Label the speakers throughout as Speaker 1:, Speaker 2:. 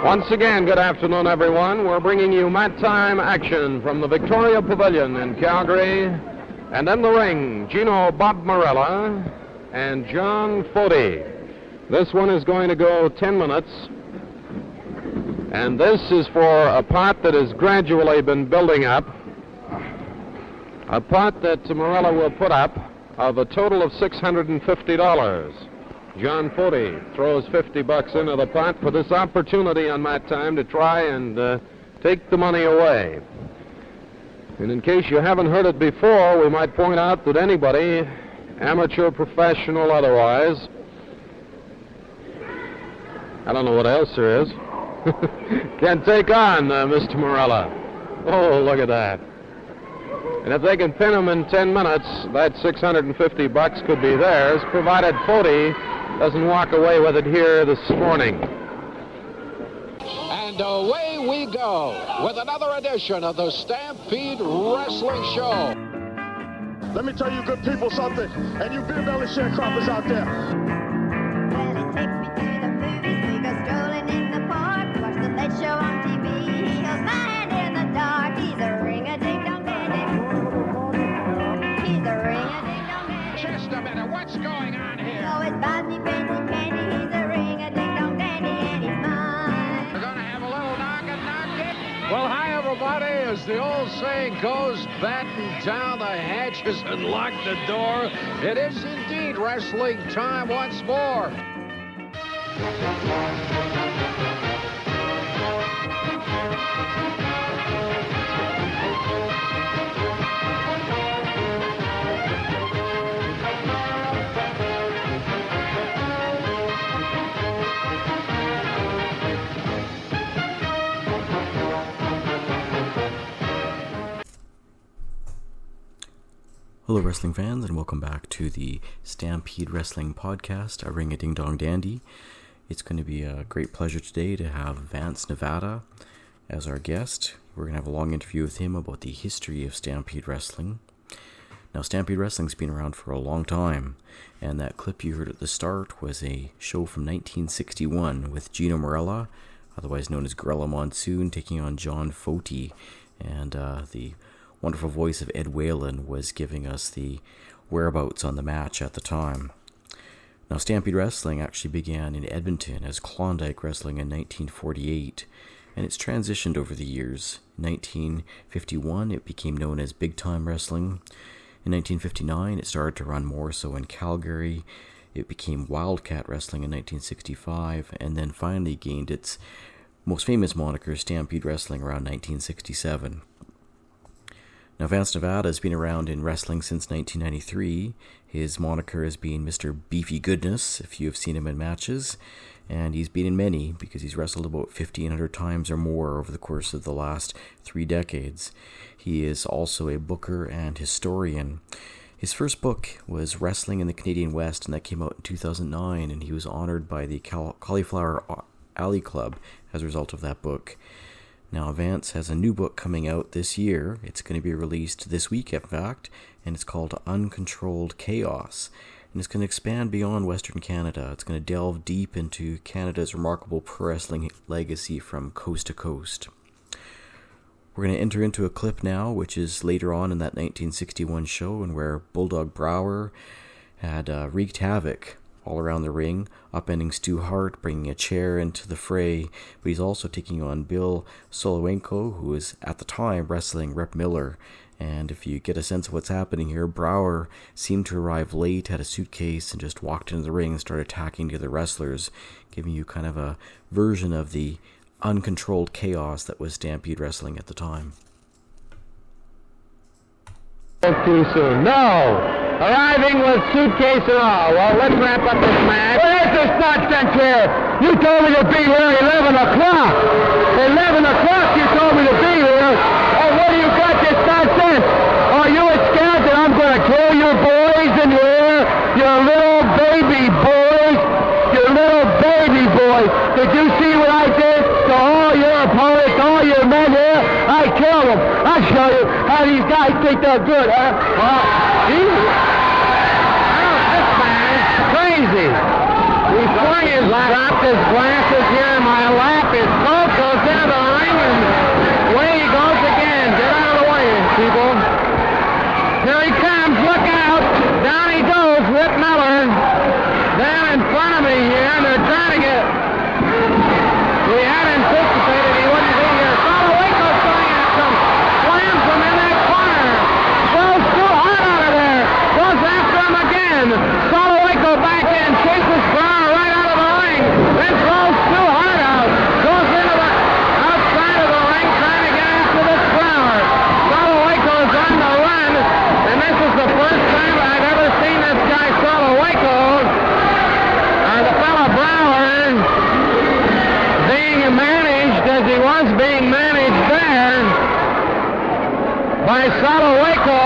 Speaker 1: Once again, good afternoon, everyone. We're bringing you mat time action from the Victoria Pavilion in Calgary. And in the ring, Gino Bob Morella and John Foti. This one is going to go 10 minutes. And this is for a pot that has gradually been building up. A pot that Morella will put up of a total of $650. John Foti throws $50 into the pot for this opportunity on mat time to try and take the money away. And in case you haven't heard it before, we might point out that anybody, amateur, professional, otherwise, I don't know what else there is, can take on Mr. Morella. Oh, look at that. And if they can pin him in 10 minutes, that $650 could be theirs, provided Foti doesn't walk away with it here this morning.
Speaker 2: And away we go with another edition of the Stampede Wrestling Show.
Speaker 3: Let me tell you good people something, and you beer belly sharecroppers out there.
Speaker 4: Well, he takes me to the movies, we go strolling in the park, watch the late show on TV, he goes my hand in the dark, he's a ring-a-ding-dong dandy. He's a ring-a-ding-dong dandy.
Speaker 2: Just a minute, what's going on here?
Speaker 4: So it's buys me fancy candy, he's a ring-a-ding-dong dandy, and he's mine.
Speaker 2: We're gonna have a little knockin'. Well, hi, everybody. As the old saying goes, batten down the hatches and lock the door. It is indeed wrestling time once more.
Speaker 5: Hello wrestling fans, and welcome back to the Stampede Wrestling Podcast, a ring-a-ding-dong dandy. It's going to be a great pleasure today to have Vance Nevada as our guest. We're going to have a long interview with him about the history of Stampede Wrestling. Now, Stampede Wrestling's been around for a long time, and that clip you heard at the start was a show from 1961 with Gino Morella, otherwise known as Gorilla Monsoon, taking on John Foti, and the wonderful voice of Ed Whalen was giving us the whereabouts on the match at the time. Now, Stampede Wrestling actually began in Edmonton as Klondike Wrestling in 1948, and it's transitioned over the years. In 1951, it became known as Big Time Wrestling. In 1959, it started to run more so in Calgary. It became Wildcat Wrestling in 1965, and then finally gained its most famous moniker, Stampede Wrestling, around 1967. Now, Vance Nevada has been around in wrestling since 1993. His moniker has been Mr. Beefy Goodness, if you have seen him in matches, and he's been in many because he's wrestled about 1,500 times or more over the course of the last 3 decades. He is also a booker and historian. His first book was Wrestling in the Canadian West, and that came out in 2009, and he was honored by the Cauliflower Alley Club as a result of that book. Now, Vance has a new book coming out this year. It's going to be released this week, in fact, and it's called Uncontrolled Chaos. And it's going to expand beyond Western Canada. It's going to delve deep into Canada's remarkable pro wrestling legacy from coast to coast. We're going to enter into a clip now, which is later on in that 1961 show, and where Bulldog Brower had wreaked havoc all around the ring, upending Stu Hart, bringing a chair into the fray, but he's also taking on Bill Solowenko, who was at the time wrestling Rep Miller. And if you get a sense of what's happening here, Brower seemed to arrive late, had a suitcase, and just walked into the ring and started attacking the other wrestlers, giving you kind of a version of the uncontrolled chaos that was Stampede Wrestling at the time.
Speaker 1: Too soon. No! Arriving with suitcase and all. Well, let's wrap up this match. Well, this is nonsense here. You told me to be here at 11 o'clock. 11 o'clock you told me to be here. And what do you got this nonsense? Are you scared that I'm going to kill your boys in here? Your little baby boys. Your little baby boys. Did you see what I did to all your opponents, all your men here? I killed them. I'll show you how these guys think they're good, huh? This man is crazy. He swung his, dropped his glasses here in my lap. His he was being managed there by Waco.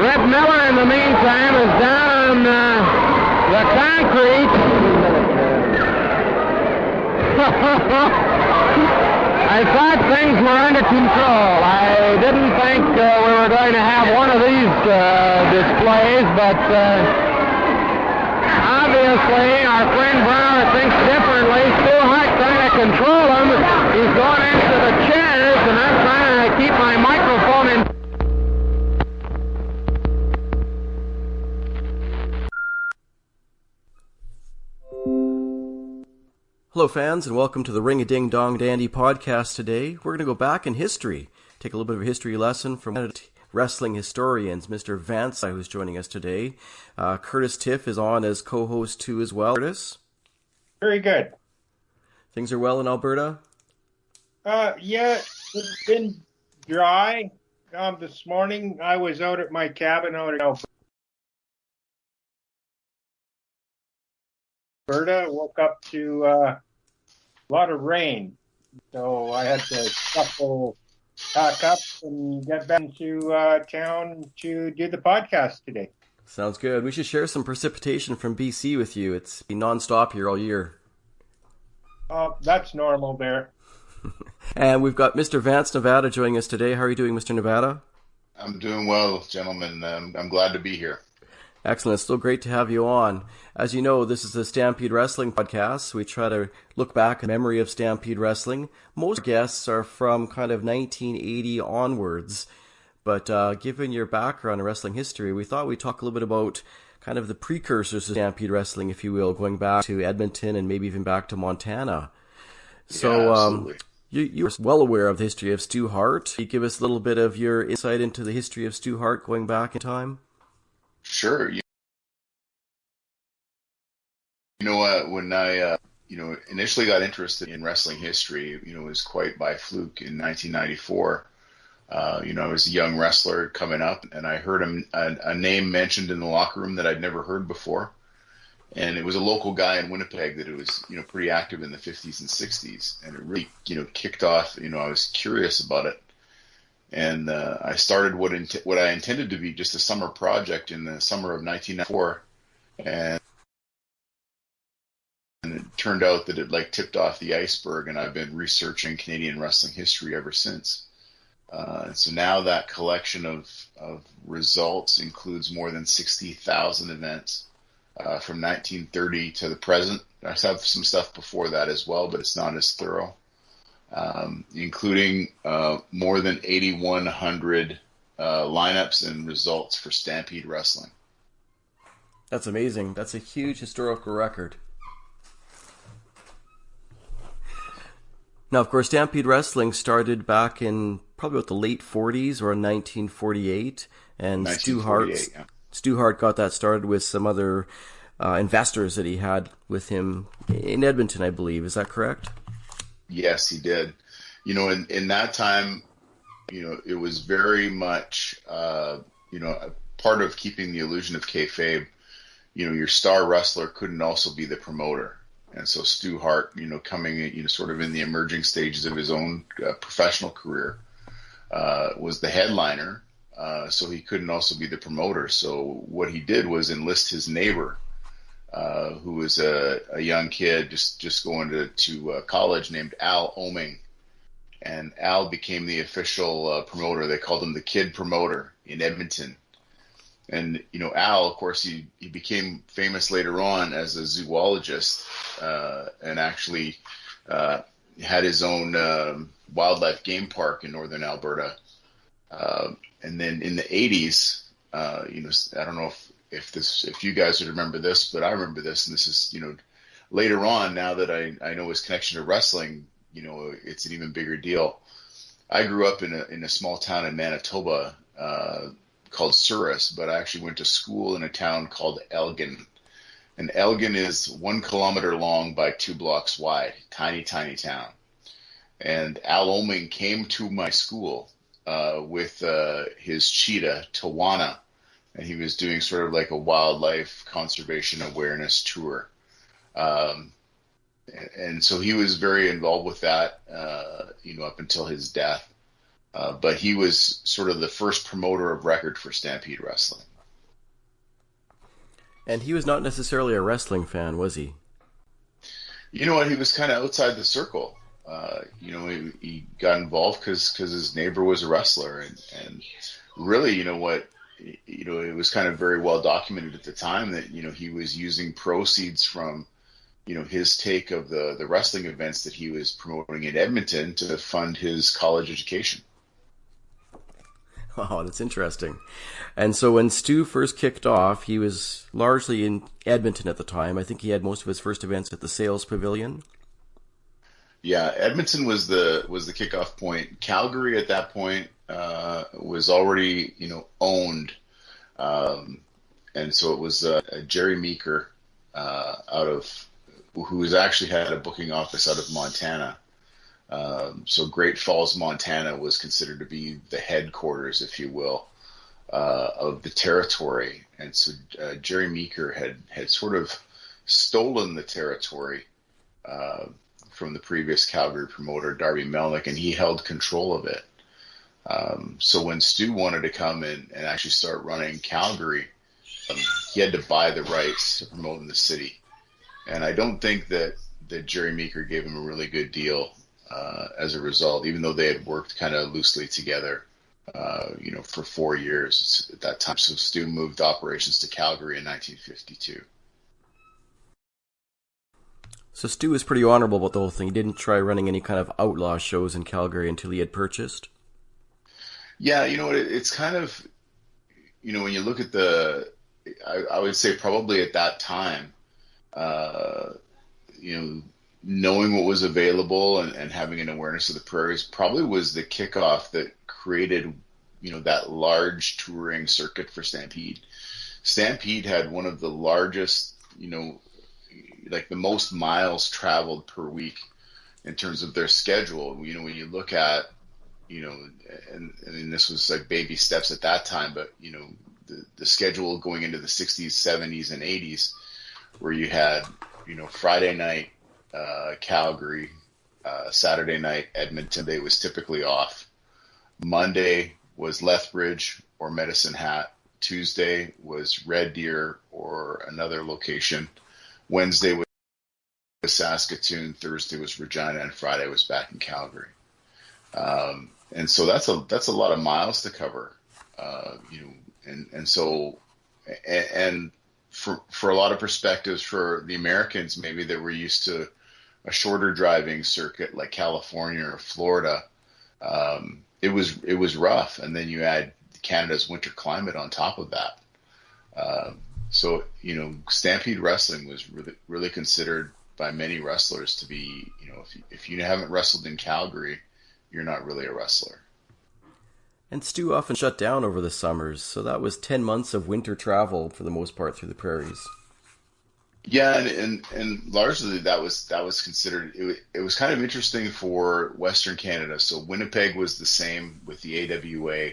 Speaker 1: Rip Miller, in the meantime, is down on the concrete. I thought things were under control. I didn't think we were going to have one of these displays, but obviously our friend Brower thinks differently. Stu Hart trying to control him. He's going into the chairs, and I'm trying to keep my microphone in.
Speaker 5: Hello, fans, and welcome to the Ring-a-Ding-Dong-Dandy podcast today. We're going to go back in history, take a little bit of a history lesson from wrestling historians, Mr. Vance, who's joining us today. Curtis Tiff is on as co-host too as well. Curtis?
Speaker 6: Very good.
Speaker 5: Things are well in Alberta?
Speaker 6: Yeah, it's been dry. This morning I was out at my cabin out in Alberta, woke up to a lot of rain. So I had to pack up and get back to town to do the podcast today.
Speaker 5: Sounds good. We should share some precipitation from BC with you. It's been non-stop here all year.
Speaker 6: That's normal there.
Speaker 5: And we've got Mr. Vance Nevada joining us today. How are you doing, Mr. Nevada?
Speaker 7: I'm doing well, gentlemen. I'm glad to be here.
Speaker 5: Excellent. It's still great to have you on. As you know, this is the Stampede Wrestling podcast. We try to look back in memory of Stampede Wrestling. Most guests are from kind of 1980 onwards. But given your background in wrestling history, we thought we'd talk a little bit about kind of the precursors to Stampede Wrestling, if you will, going back to Edmonton and maybe even back to Montana. So you're well aware of the history of Stu Hart. Can you give us a little bit of your insight into the history of Stu Hart going back in time?
Speaker 7: Sure. You know what? When I initially got interested in wrestling history, it was quite by fluke in 1994. I was a young wrestler coming up, and I heard a name mentioned in the locker room that I'd never heard before. And it was a local guy in Winnipeg that was, pretty active in the 50s and 60s. And it really, kicked off, I was curious about it. And I started what I intended to be just a summer project in the summer of 1994. And it turned out that it tipped off the iceberg, and I've been researching Canadian wrestling history ever since. So now that collection of results includes more than 60,000 events from 1930 to the present. I have some stuff before that as well, but it's not as thorough. Including more than 8,100 lineups and results for Stampede Wrestling.
Speaker 5: That's amazing. That's a huge historical record. Now, of course, Stampede Wrestling started back in probably about the late 40s or 1948, and Stu Hart got that started with some other investors that he had with him in Edmonton, I believe. Is that correct?
Speaker 7: Yes, he did. In that time, it was very much, a part of keeping the illusion of kayfabe. Your star wrestler couldn't also be the promoter. And so Stu Hart, coming, sort of in the emerging stages of his own professional career, was the headliner. So he couldn't also be the promoter. So what he did was enlist his neighbor, who was a young kid just going to college, named Al Oming. And Al became the official promoter. They called him the Kid Promoter in Edmonton. And, Al, of course, he became famous later on as a zoologist and actually had his own wildlife game park in northern Alberta. And then in the 80s, I don't know if you guys would remember this, but I remember this, and this is, later on, now that I know his connection to wrestling, it's an even bigger deal. I grew up in a small town in Manitoba called Souris, but I actually went to school in a town called Elgin. And Elgin is 1 kilometer long by 2 blocks wide, tiny, tiny town. And Al Oming came to my school with his cheetah, Tawana, and he was doing sort of like a wildlife conservation awareness tour. and so he was very involved with that, up until his death. But he was sort of the first promoter of record for Stampede Wrestling.
Speaker 5: And he was not necessarily a wrestling fan, was he?
Speaker 7: You know what? He was kind of outside the circle. He got involved because his neighbor was a wrestler, and really, it was kind of very well documented at the time that he was using proceeds from his take of the wrestling events that he was promoting in Edmonton to fund his college education.
Speaker 5: Oh, that's interesting. And so when Stu first kicked off, he was largely in Edmonton at the time. I think he had most of his first events at the Sales Pavilion.
Speaker 7: Yeah, Edmonton was the kickoff point. Calgary at that point was already owned, and so it was Jerry Meeker who's actually had a booking office out of Montana. So Great Falls, Montana was considered to be the headquarters, if you will, of the territory. And so Jerry Meeker had sort of stolen the territory from the previous Calgary promoter, Darby Melnick, and he held control of it. So when Stu wanted to come and actually start running Calgary, he had to buy the rights to promote in the city. And I don't think that Jerry Meeker gave him a really good deal as a result, even though they had worked kind of loosely together, for 4 years at that time. So Stu moved operations to Calgary in 1952.
Speaker 5: So Stu was pretty honorable about the whole thing. He didn't try running any kind of outlaw shows in Calgary until he had purchased.
Speaker 7: Yeah, it's kind of, when you look at I would say probably at that time, knowing what was available and having an awareness of the prairies probably was the kickoff that created, that large touring circuit for Stampede. Stampede had one of the largest, like the most miles traveled per week in terms of their schedule. When you look at, and this was like baby steps at that time, but, the schedule going into the 60s, 70s, and 80s, where you had, Friday night, Calgary, Saturday night, Edmonton. Day was typically off. Monday was Lethbridge or Medicine Hat. Tuesday was Red Deer or another location. Wednesday was Saskatoon. Thursday was Regina, and Friday was back in Calgary. And so that's a lot of miles to cover. And for a lot of perspectives, for the Americans maybe that were used to a shorter driving circuit like California or Florida, it was rough. And then you add Canada's winter climate on top of that. So Stampede Wrestling was really, really considered by many wrestlers to be, if you haven't wrestled in Calgary, you're not really a wrestler.
Speaker 5: And Stu often shut down over the summers, so that was 10 months of winter travel for the most part through the prairies.
Speaker 7: Yeah, and largely that was considered. It was kind of interesting for Western Canada. So Winnipeg was the same with the AWA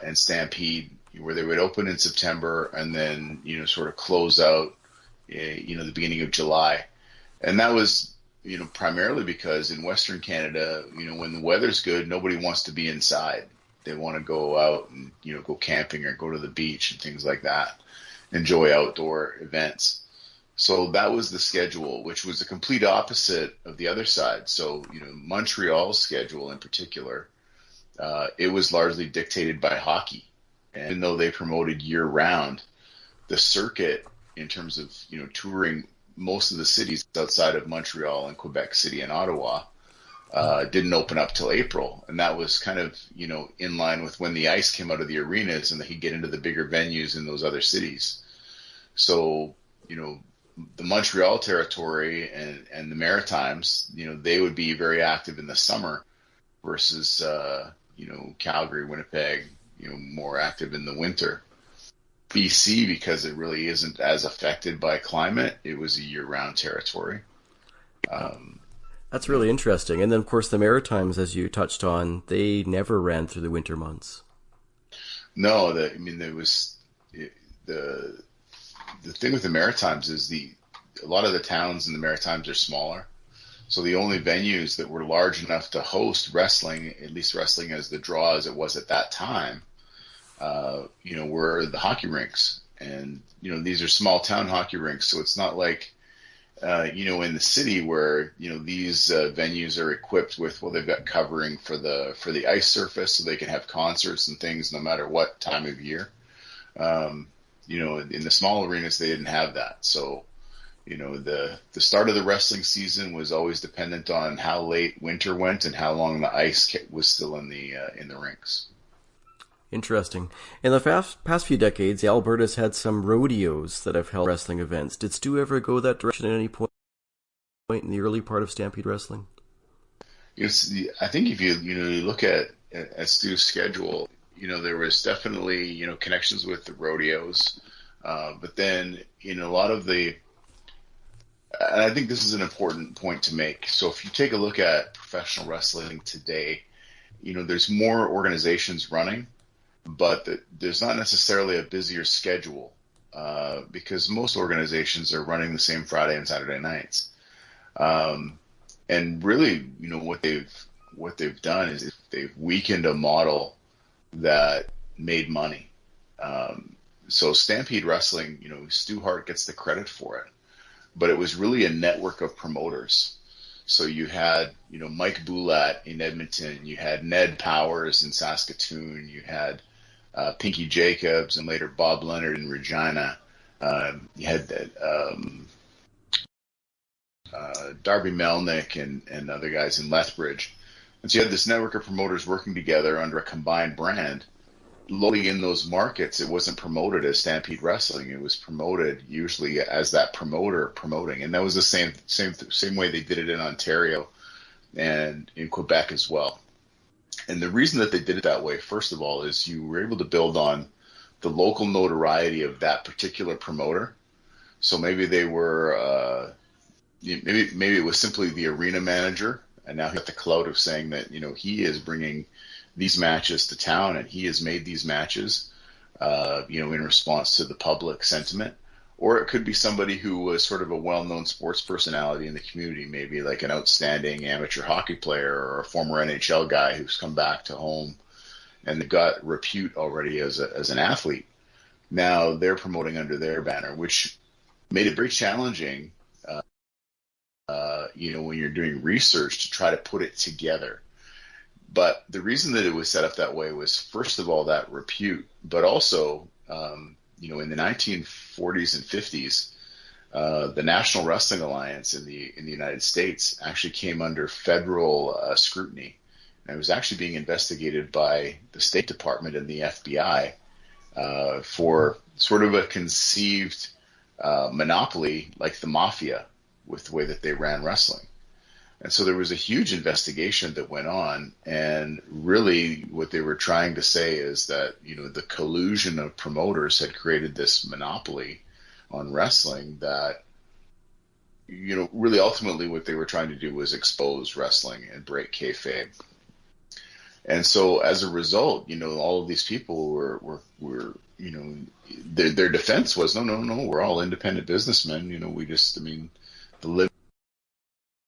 Speaker 7: and Stampede, where they would open in September and then sort of close out, the beginning of July, and that was primarily because in Western Canada, when the weather's good, nobody wants to be inside. They want to go out and go camping or go to the beach and things like that, enjoy outdoor events. So that was the schedule, which was the complete opposite of the other side. So Montreal's schedule in particular, it was largely dictated by hockey. And even though they promoted year round, the circuit in terms of touring most of the cities outside of Montreal and Quebec City and Ottawa didn't open up till April, and that was kind of in line with when the ice came out of the arenas and they could get into the bigger venues in those other cities. So the Montreal territory and the Maritimes, they would be very active in the summer versus Calgary, Winnipeg, more active in the winter. BC, because it really isn't as affected by climate, it was a year-round territory.
Speaker 5: That's really interesting. And then, of course, the Maritimes, as you touched on, they never ran through the winter months.
Speaker 7: No, there was the thing with the Maritimes is a lot of the towns in the Maritimes are smaller. So the only venues that were large enough to host wrestling, at least wrestling as the draw as it was at that time, were the hockey rinks. And, these are small town hockey rinks. So it's not like, in the city where, these venues are equipped with, well, they've got covering for the ice surface so they can have concerts and things no matter what time of year. In the small arenas, they didn't have that. So, the start of the wrestling season was always dependent on how late winter went and how long the ice was still in the rinks.
Speaker 5: Interesting. In the past few decades, Alberta's had some rodeos that have held wrestling events. Did Stu ever go that direction at any point in the early part of Stampede Wrestling?
Speaker 7: I think if you look at Stu's schedule, there was definitely connections with the rodeos, but then a lot of the. And I think this is an important point to make. So if you take a look at professional wrestling today, there's more organizations running, but there's not necessarily a busier schedule because most organizations are running the same Friday and Saturday nights. And really, what they've done is they've weakened a model that made money. So Stampede Wrestling, Stu Hart gets the credit for it. But it was really a network of promoters. So you had, Mike Boulat in Edmonton, you had Ned Powers in Saskatoon, you had Pinky Jacobs and later Bob Leonard in Regina. You had Darby Melnick and other guys in Lethbridge. And so you had this network of promoters working together under a combined brand. Locally in those markets, it wasn't promoted as Stampede Wrestling. It was promoted usually as that promoter promoting, and that was the same way they did it in Ontario and in Quebec as well. And the reason that they did it that way, first of all, is you were able to build on the local notoriety of that particular promoter. So maybe they were, maybe it was simply the arena manager, and now he got the clout of saying that he is bringing these matches to town, and he has made these matches, in response to the public sentiment. Or it could be somebody who was sort of a well-known sports personality in the community, maybe like an outstanding amateur hockey player or a former NHL guy who's come back to home and they've got repute already as an athlete. Now they're promoting under their banner, which made it very challenging, when you're doing research to try to put it together. But the reason that it was set up that way was, first of all, that repute, but also, in the 1940s and 50s, the National Wrestling Alliance in the United States actually came under federal scrutiny. And it was actually being investigated by the State Department and the FBI for sort of a conceived monopoly like the mafia with the way that they ran wrestling. And so there was a huge investigation that went on, and really what they were trying to say is that, the collusion of promoters had created this monopoly on wrestling that, really ultimately what they were trying to do was expose wrestling and break kayfabe. And so as a result, all of these people were their defense was, no, we're all independent businessmen. The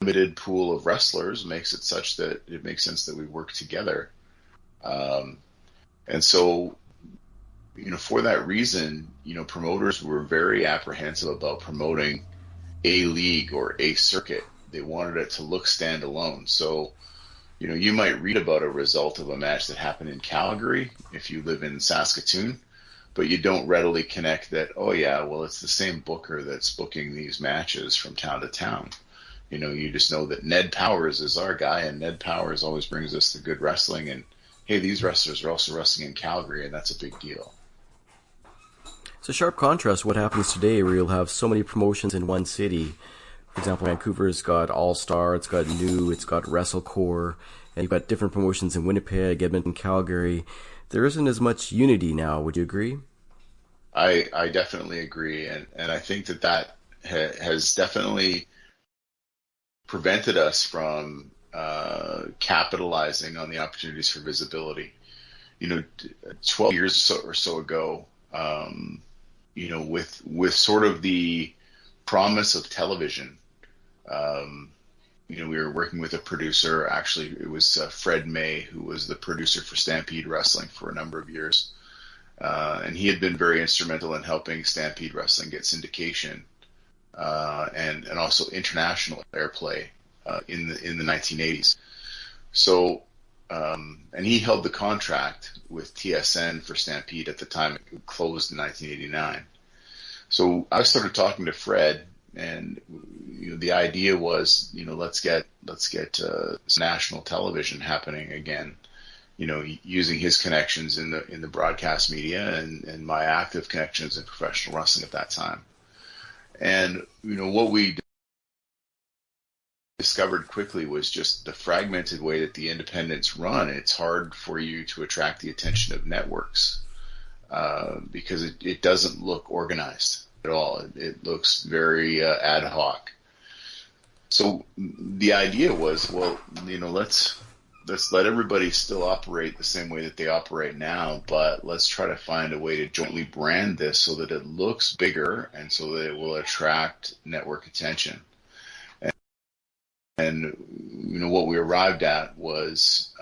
Speaker 7: limited pool of wrestlers makes it such that it makes sense that we work together. And so, for that reason, promoters were very apprehensive about promoting a league or a circuit. They wanted it to look standalone. So, you might read about a result of a match that happened in Calgary if you live in Saskatoon, but you don't readily connect that, oh yeah, well, it's the same booker that's booking these matches from town to town. You just know that Ned Powers is our guy, and Ned Powers always brings us the good wrestling. And hey, these wrestlers are also wrestling in Calgary, and that's a big deal.
Speaker 5: It's a sharp contrast to what happens today, where you'll have so many promotions in one city. For example, Vancouver's got All Star, it's got New, it's got WrestleCore, and you've got different promotions in Winnipeg, Edmonton, Calgary. There isn't as much unity now. Would you agree?
Speaker 7: I definitely agree, and I think that has definitely prevented us from capitalizing on the opportunities for visibility. 12 years or so ago, with sort of the promise of television. We were working with a producer. Actually, it was Fred May, who was the producer for Stampede Wrestling for a number of years. And he had been very instrumental in helping Stampede Wrestling get syndication and also international airplay in the 1980s. So, and he held the contract with TSN for Stampede at the time. It closed in 1989. So I started talking to Fred, and the idea was, let's get national television happening again. Using his connections in the broadcast media and my active connections in professional wrestling at that time. And what we discovered quickly was just the fragmented way that the independents run. It's hard for you to attract the attention of networks because it doesn't look organized at all. It looks very ad hoc. So the idea was, let's let everybody still operate the same way that they operate now, but let's try to find a way to jointly brand this so that it looks bigger and so that it will attract network attention. And what we arrived at was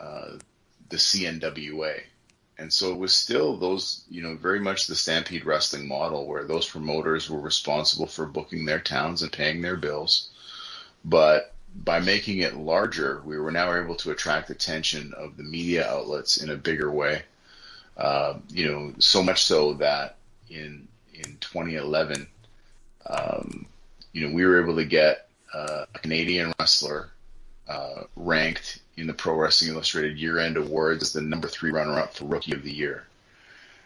Speaker 7: the CNWA. And so it was still those, very much the Stampede Wrestling model where those promoters were responsible for booking their towns and paying their bills. But by making it larger, we were now able to attract attention of the media outlets in a bigger way. So much so that in 2011, we were able to get a Canadian wrestler ranked in the Pro Wrestling Illustrated year-end awards as the number 3 runner-up for Rookie of the Year.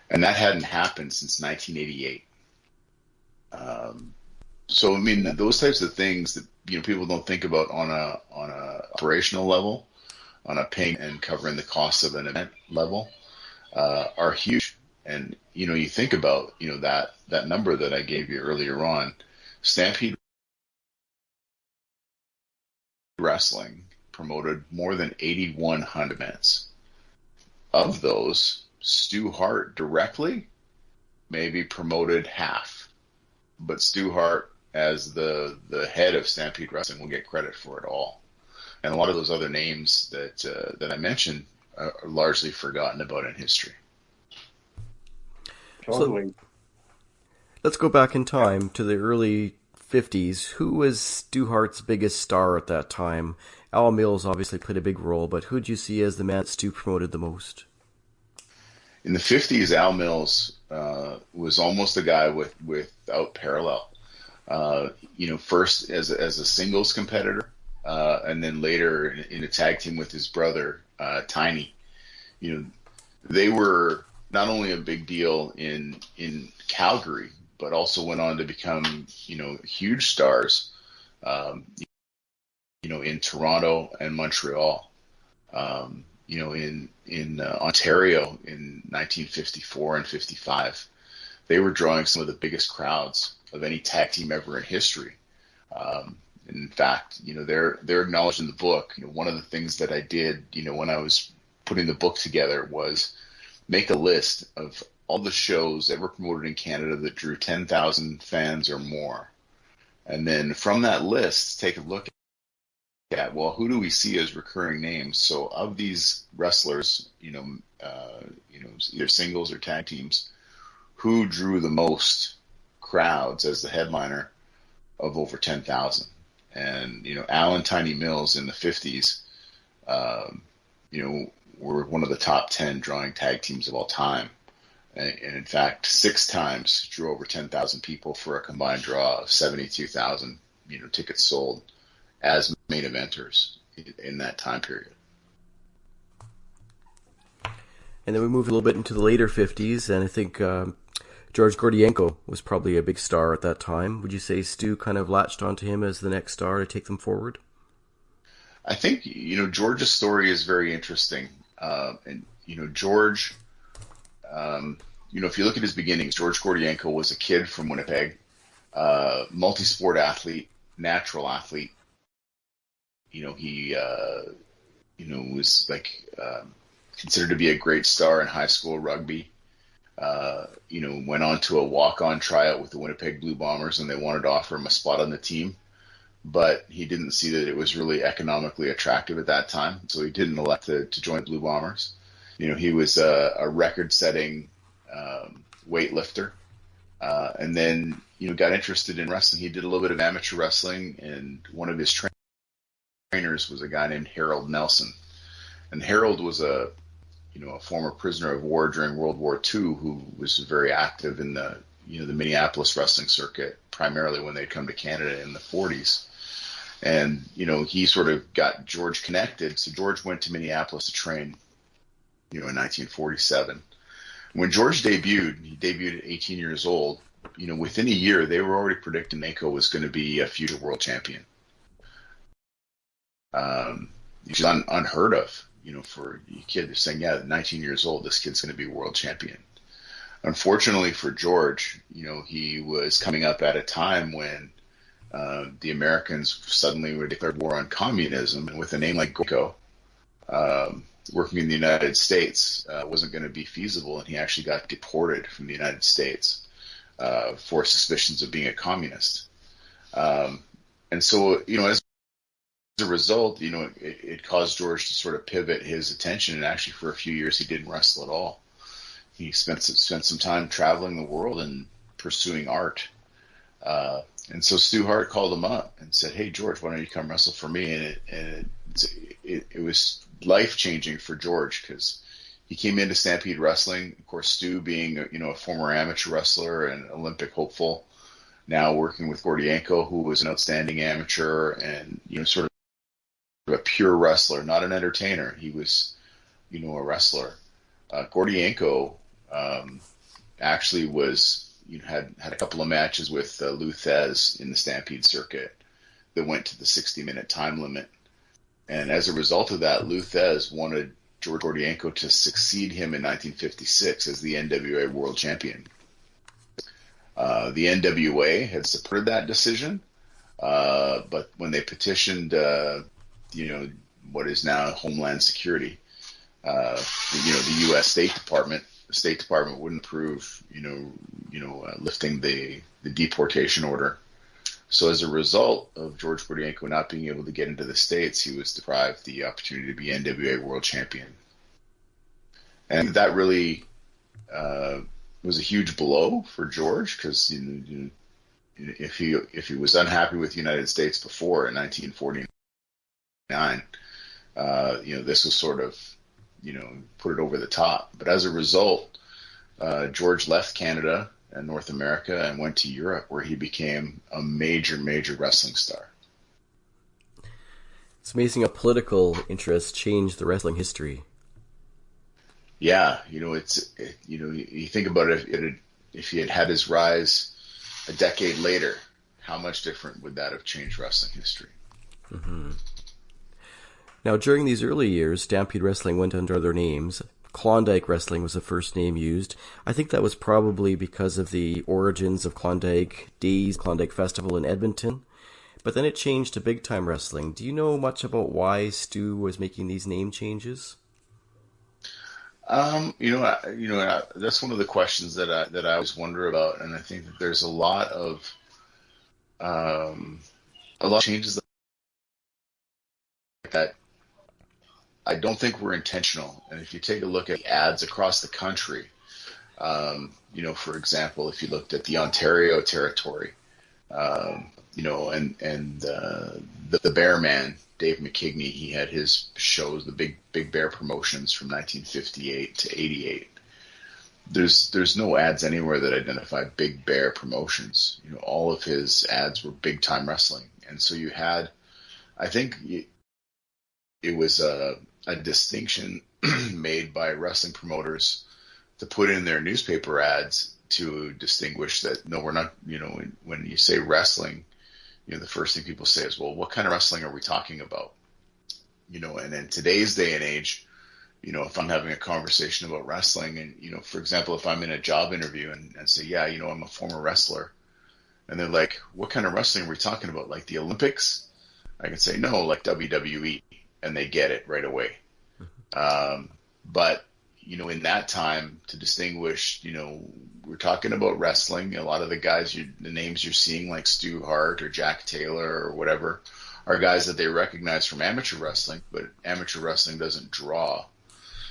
Speaker 7: And that hadn't happened since 1988. So, those types of things that, people don't think about on a operational level, on a paying and covering the costs of an event level, are huge. And, you think about, that number that I gave you earlier on, Stampede Wrestling promoted more than 8,100 events. Of those, Stu Hart directly maybe promoted half, but Stu Hart, as the head of Stampede Wrestling, will get credit for it all. And a lot of those other names that I mentioned are largely forgotten about in history.
Speaker 6: Totally.
Speaker 5: So, let's go back in time to the early 50s. Who was Stu Hart's biggest star at that time? Al Mills obviously played a big role, but who did you see as the man that Stu promoted the most?
Speaker 7: In the 50s, Al Mills was almost a guy without parallel. First as a singles competitor, and then later in a tag team with his brother, Tiny. They were not only a big deal in Calgary, but also went on to become, huge stars, in Toronto and Montreal. In Ontario in 1954 and 55, they were drawing some of the biggest crowds of any tag team ever in history. In fact, they're acknowledged in the book. One of the things that I did, when I was putting the book together was make a list of all the shows ever promoted in Canada that drew 10,000 fans or more. And then from that list, take a look at, who do we see as recurring names? So of these wrestlers, either singles or tag teams, who drew the most crowds as the headliner of over 10,000? And, Al and Tiny Mills in the 50s, were one of the top 10 drawing tag teams of all time. And in fact, 6 times drew over 10,000 people for a combined draw of 72,000, tickets sold as main eventers in that time period.
Speaker 5: And then we move a little bit into the later 50s, and I think George Gordienko was probably a big star at that time. Would you say Stu kind of latched onto him as the next star to take them forward?
Speaker 7: I think, George's story is very interesting. George, if you look at his beginnings, George Gordienko was a kid from Winnipeg, multi-sport athlete, natural athlete. He was considered to be a great star in high school rugby. Went on to a walk-on tryout with the Winnipeg Blue Bombers, and they wanted to offer him a spot on the team, but he didn't see that it was really economically attractive at that time, so he didn't elect to join Blue Bombers. He was a record-setting weightlifter, and then got interested in wrestling. He did a little bit of amateur wrestling, and one of his trainers was a guy named Harold Nelson, and Harold was a former prisoner of war during World War II who was very active in the Minneapolis wrestling circuit, primarily when they'd come to Canada in the 40s. And, he sort of got George connected. So George went to Minneapolis to train, in 1947. When George debuted, he debuted at 18 years old. Within a year, they were already predicting Mako was going to be a future world champion. Which is unheard of, for a kid. They're saying, yeah, at 19 years old, this kid's going to be world champion. Unfortunately for George, he was coming up at a time when the Americans suddenly were declared war on communism, and with a name like Gorko, working in the United States wasn't going to be feasible, and he actually got deported from the United States for suspicions of being a communist. And so, as a result, it caused George to sort of pivot his attention, and actually for a few years he didn't wrestle at all. He spent some time traveling the world and pursuing art. And so Stu Hart called him up and said, "Hey, George, why don't you come wrestle for me?" And it was life-changing for George, because he came into Stampede Wrestling. Of course, Stu being a former amateur wrestler and Olympic hopeful, now working with Gordienko, who was an outstanding amateur and sort of a pure wrestler, not an entertainer. He was a wrestler. Gordienko actually was had a couple of matches with Lou Thez in the Stampede circuit that went to the 60-minute time limit. And as a result of that, Lou Thez wanted George Gordienko to succeed him in 1956 as the NWA World Champion. The NWA had supported that decision, but when they petitioned, what is now Homeland Security, the U.S. State Department, the State Department wouldn't approve, lifting the deportation order. So as a result of George Gordienko not being able to get into the States, he was deprived the opportunity to be NWA World Champion. And that really was a huge blow for George, because if he was unhappy with the United States before in 1949, this was sort of put it over the top. But as a result, George left Canada and North America and went to Europe, where he became a major wrestling star.
Speaker 5: It's amazing how political interest changed the wrestling history.
Speaker 7: Yeah, you think about it, if he had had his rise a decade later, how much different would that have changed wrestling history?
Speaker 5: Mm-hmm. Now, during these early years, Stampede Wrestling went under other names. Klondike Wrestling was the first name used. I think that was probably because of the origins of Klondike Days, Klondike Festival in Edmonton. But then it changed to Big Time Wrestling. Do you know much about why Stu was making these name changes?
Speaker 7: That's one of the questions that I always wonder about, and I think that there's a lot of changes like that. I don't think we're intentional. And if you take a look at the ads across the country, for example, if you looked at the Ontario territory, the Bear Man, Dave McKigney, he had his shows, the Big Bear Promotions from 1958 to 88. There's no ads anywhere that identify Big Bear Promotions. All of his ads were Big Time Wrestling. And so you had, I think it was a distinction made by wrestling promoters to put in their newspaper ads to distinguish that, no, we're not, when you say wrestling, the first thing people say is, well, what kind of wrestling are we talking about? And in today's day and age, if I'm having a conversation about wrestling and, for example, if I'm in a job interview and say, yeah, I'm a former wrestler, and they're like, what kind of wrestling are we talking about? Like the Olympics? I can say, no, like WWE. And they get it right away. But, in that time, to distinguish, we're talking about wrestling. A lot of the guys, the names you're seeing, like Stu Hart or Jack Taylor or whatever, are guys that they recognize from amateur wrestling, but amateur wrestling doesn't draw.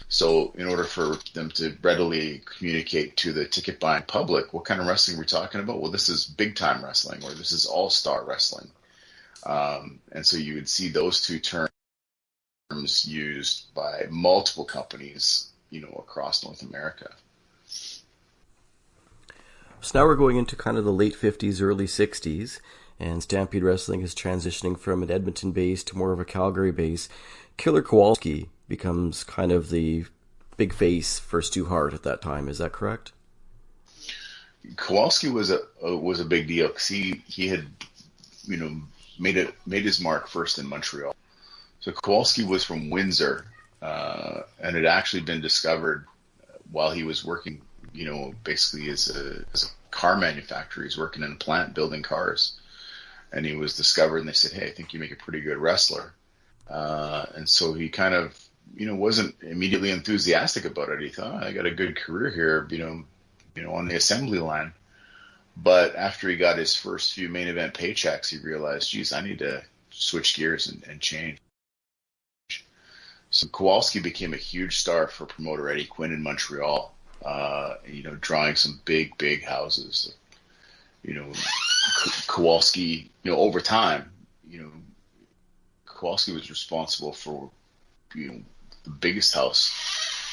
Speaker 7: So in order for them to readily communicate to the ticket buying public, what kind of wrestling we're talking about? Well, this is big time wrestling, or this is all-star wrestling. And so you would see those two terms used by multiple companies, across North America.
Speaker 5: So now we're going into kind of the late 50s, early 60s, and Stampede Wrestling is transitioning from an Edmonton base to more of a Calgary base. Killer Kowalski becomes kind of the big face for Stu Hart at that time. Is that correct?
Speaker 7: Kowalski was a big deal because he had made his mark first in Montreal. So Kowalski was from Windsor, and had actually been discovered while he was working, basically as a car manufacturer. He's working in a plant building cars, and he was discovered, and they said, "Hey, I think you make a pretty good wrestler." And so he kind of, wasn't immediately enthusiastic about it. He thought, I got a good career here, on the assembly line. But after he got his first few main event paychecks, he realized, geez, I need to switch gears and change. So Kowalski became a huge star for promoter Eddie Quinn in Montreal, drawing some big houses. Kowalski, over time, Kowalski was responsible for, the biggest house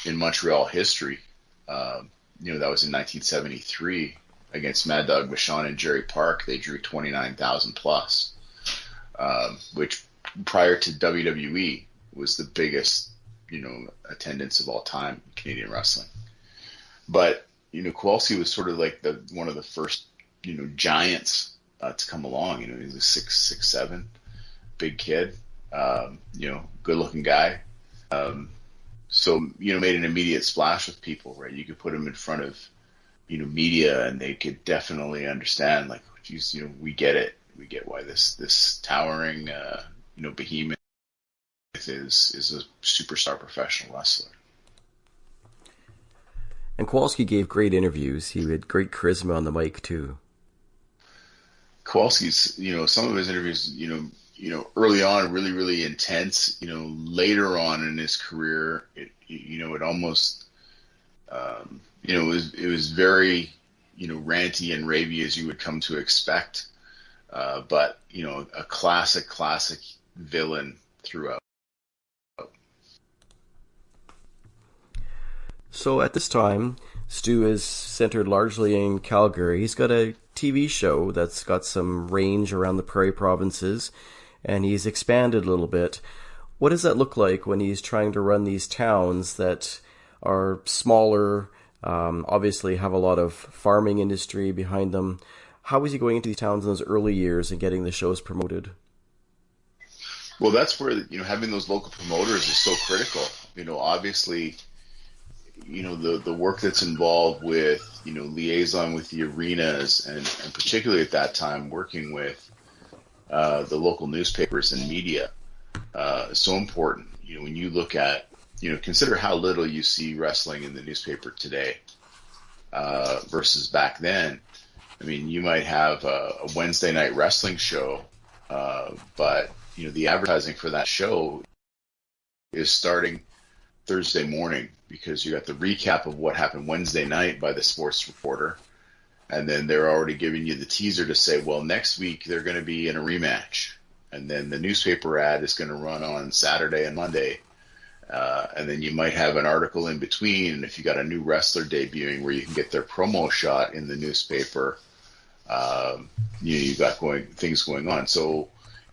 Speaker 7: in Montreal history. That was in 1973 against Mad Dog Vachon and Jerry Park. They drew 29,000 plus, which prior to WWE was the biggest, attendance of all time in Canadian wrestling. But, Kowalski was sort of like one of the first, giants to come along. He was a 6'7", big kid, good looking guy. So, made an immediate splash with people, right? You could put him in front of, media, and they could definitely understand, like, geez, we get it. We get why this towering, behemoth is a superstar professional wrestler.
Speaker 5: And Kowalski gave great interviews. He had great charisma on the mic too.
Speaker 7: Kowalski's, some of his interviews, early on, really, really intense. Later on in his career, it almost, it was very, ranty and ravey as you would come to expect. But, a classic villain throughout.
Speaker 5: So at this time, Stu is centered largely in Calgary. He's got a TV show that's got some range around the Prairie provinces, and he's expanded a little bit. What does that look like when he's trying to run these towns that are smaller, obviously have a lot of farming industry behind them? How is he going into these towns in those early years and getting the shows promoted?
Speaker 7: Well, that's where, having those local promoters is so critical. Obviously, the work that's involved with, liaison with the arenas and particularly at that time working with the local newspapers and media is so important. When you look at, consider how little you see wrestling in the newspaper today versus back then. I mean, you might have a Wednesday night wrestling show, but, the advertising for that show is starting Thursday morning because you got the recap of what happened Wednesday night by the sports reporter. And then they're already giving you the teaser to say, well, next week they're going to be in a rematch. And then the newspaper ad is going to run on Saturday and Monday. And then you might have an article in between. And if you got a new wrestler debuting where you can get their promo shot in the newspaper, you've got things going on. So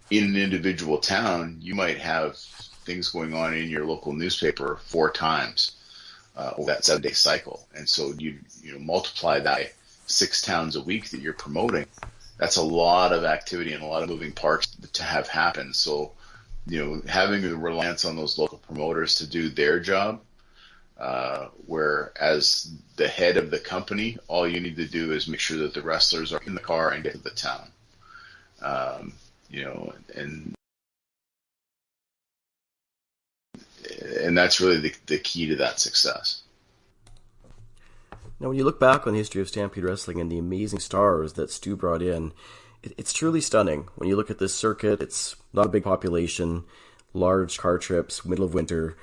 Speaker 7: in an individual town, you might have things going on in your local newspaper 4 times over that 7-day cycle. And so you multiply that by 6 towns a week that you're promoting. That's a lot of activity and a lot of moving parts to have happen. So, having the reliance on those local promoters to do their job, where as the head of the company, all you need to do is make sure that the wrestlers are in the car and get to the town. And that's really the key to that success.
Speaker 5: Now, when you look back on the history of Stampede Wrestling and the amazing stars that Stu brought in, it's truly stunning. When you look at this circuit, it's not a big population, large car trips, middle of winter,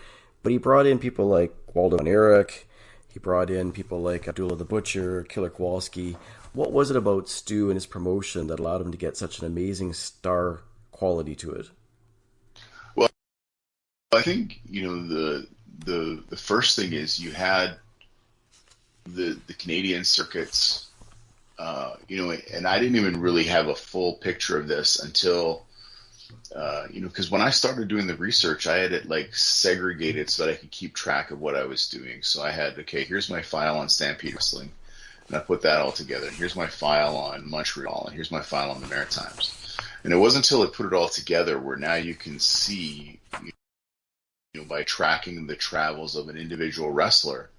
Speaker 5: but he brought in people like Waldo and Eric. He brought in people like Abdullah the Butcher, Killer Kowalski. What was it about Stu and his promotion that allowed him to get such an amazing star quality to it?
Speaker 7: Well, I think, the first thing is you had the Canadian circuits, and I didn't even really have a full picture of this until, because when I started doing the research, I had it like segregated so that I could keep track of what I was doing. So I had, okay, here's my file on Stampede Wrestling, and I put that all together. Here's my file on Montreal, and here's my file on the Maritimes. And it wasn't until I put it all together where now you can see, by tracking the travels of an individual wrestler,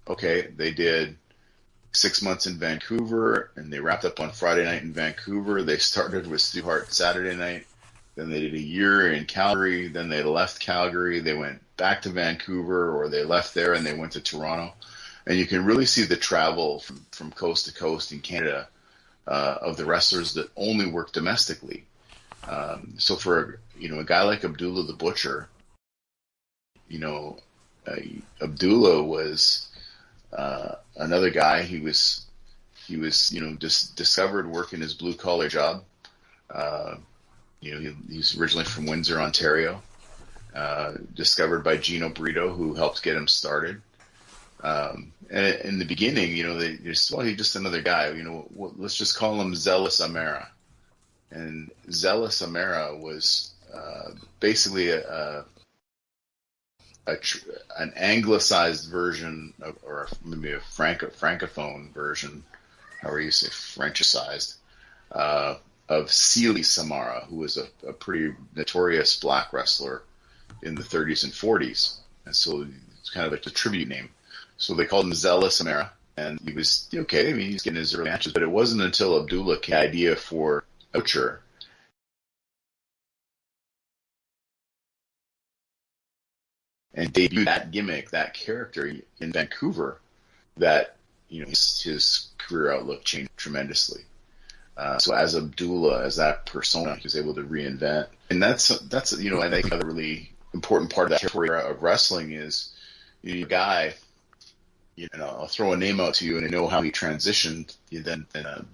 Speaker 7: okay, they did 6 months in Vancouver, and they wrapped up on Friday night in Vancouver. They started with Stu Hart Saturday night. Then they did a year in Calgary. Then they left Calgary. They went back to Vancouver, or they left there and they went to Toronto. And you can really see the travel from coast to coast in Canada of the wrestlers that only work domestically. So for a guy like Abdullah the Butcher, Abdullah was another guy. He was just discovered working his blue collar job. He's originally from Windsor, Ontario. Discovered by Gino Brito, who helped get him started. And in the beginning, he's just another guy. Let's just call him Zealous Amara. And Zealous Amara was basically an anglicized version of, or maybe a francophone version, however you say Frenchicized, of Sealy Samara, who was a pretty notorious black wrestler in the 30s and 40s. And so it's kind of like a tribute name. So they called him Zealous Samara. And he was, okay, he's getting his early matches, but it wasn't until Abdullah came the idea for Butcher and debuted that gimmick, that character in Vancouver, that his career outlook changed tremendously. So as Abdullah, as that persona, he was able to reinvent, and that's I think another really important part of that territory of wrestling is a guy. I'll throw a name out to you, and I know how he transitioned. Then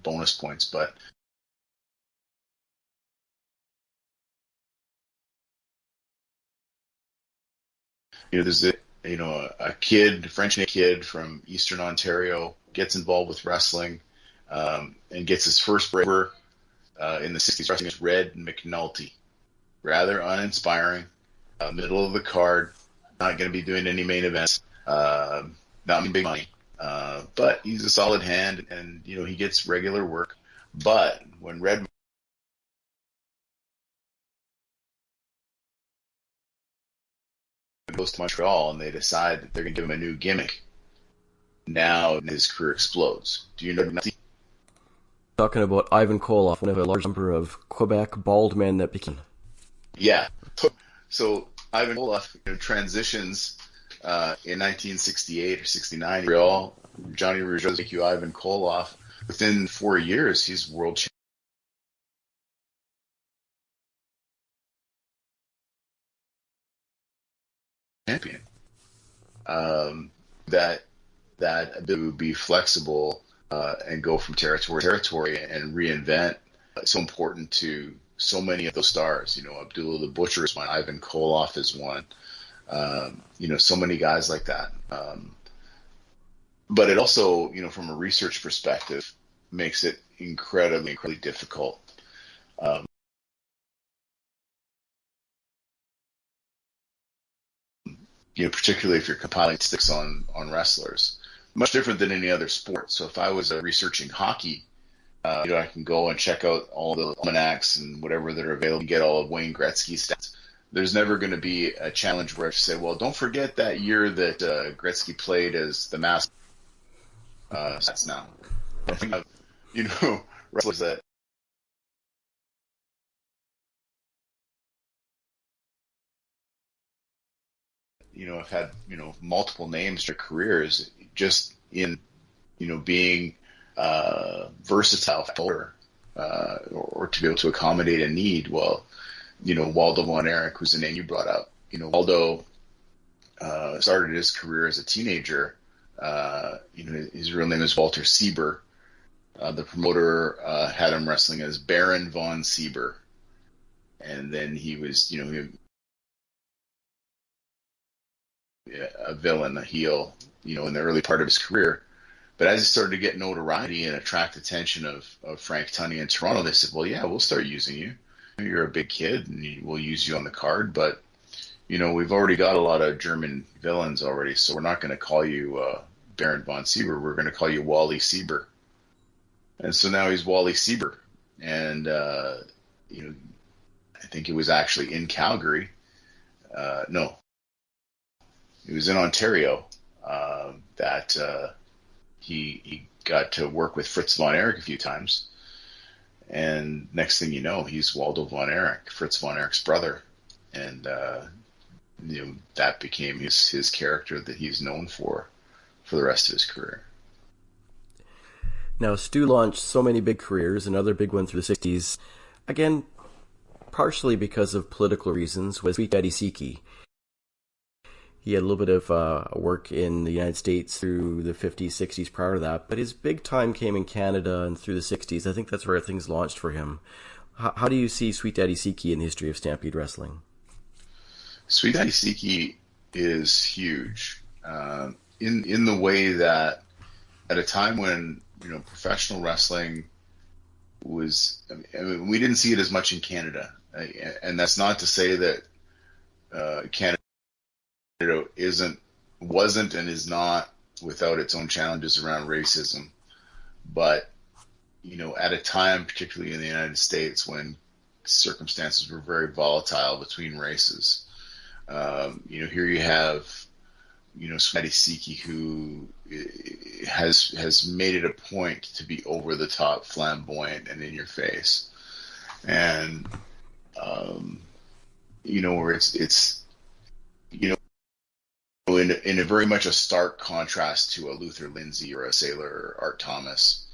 Speaker 7: bonus points, but. There's a French kid from Eastern Ontario gets involved with wrestling, and gets his first break in the 60s. Wrestling is Red McNulty. Rather uninspiring, middle of the card, not going to be doing any main events, not making big money, but he's a solid hand, and he gets regular work. But when Red goes to Montreal and they decide that they're going to give him a new gimmick, now his career explodes. Do you know nothing?
Speaker 5: Talking about Ivan Koloff, one of a large number of Quebec bald men that became.
Speaker 7: Yeah. So Ivan Koloff transitions in 1968 or 69. Johnny Rougeau make you Ivan Koloff. Within 4 years, he's world champion. That would be flexible and go from territory to territory and reinvent. It's so important to so many of those stars. Abdullah the Butcher is one. Ivan Koloff is one. So many guys like that. But it also, from a research perspective, makes it incredibly difficult. Particularly if you're compiling sticks on wrestlers. Much different than any other sport. So if I was researching hockey, I can go and check out all the almanacs and whatever that are available and get all of Wayne Gretzky's stats. There's never going to be a challenge where I say, well, don't forget that year that Gretzky played as the master. That's now. Wrestlers that have had multiple names to careers just in being versatile or to be able to accommodate a need. Well, Waldo Von Erich was the name you brought up. Waldo started his career as a teenager. His real name is Walter Sieber. The promoter had him wrestling as Baron von Sieber. And then he was, a villain, a heel, in the early part of his career. But as he started to get notoriety and attract attention of Frank Tunney in Toronto, they said, well, yeah, we'll start using you. You're a big kid, and we'll use you on the card. But, we've already got a lot of German villains already, so we're not going to call you Baron von Sieber. We're going to call you Wally Sieber. And so now he's Wally Sieber. And, I think it was actually in Calgary. No, it was in Ontario that he got to work with Fritz von Erich a few times. And next thing you know, he's Waldo von Erich, Fritz von Erich's brother. And, that became his character that he's known for the rest of his career.
Speaker 5: Now, Stu launched so many big careers, another big one through the 60s. Again, partially because of political reasons, was Sweet Daddy Siki. He had a little bit of work in the United States through the 50s, 60s prior to that, but his big time came in Canada and through the 60s. I think that's where things launched for him. How do you see Sweet Daddy Siki in the history of Stampede Wrestling?
Speaker 7: Sweet Daddy Siki is huge in the way that at a time when professional wrestling was, we didn't see it as much in Canada, and that's not to say that Canada wasn't and is not without its own challenges around racism, but at a time, particularly in the United States, when circumstances were very volatile between races, here you have Sweaty Siki, who has made it a point to be over the top, flamboyant, and in your face, and where it's in a very much a stark contrast to a Luther Lindsay or a Sailor or Art Thomas.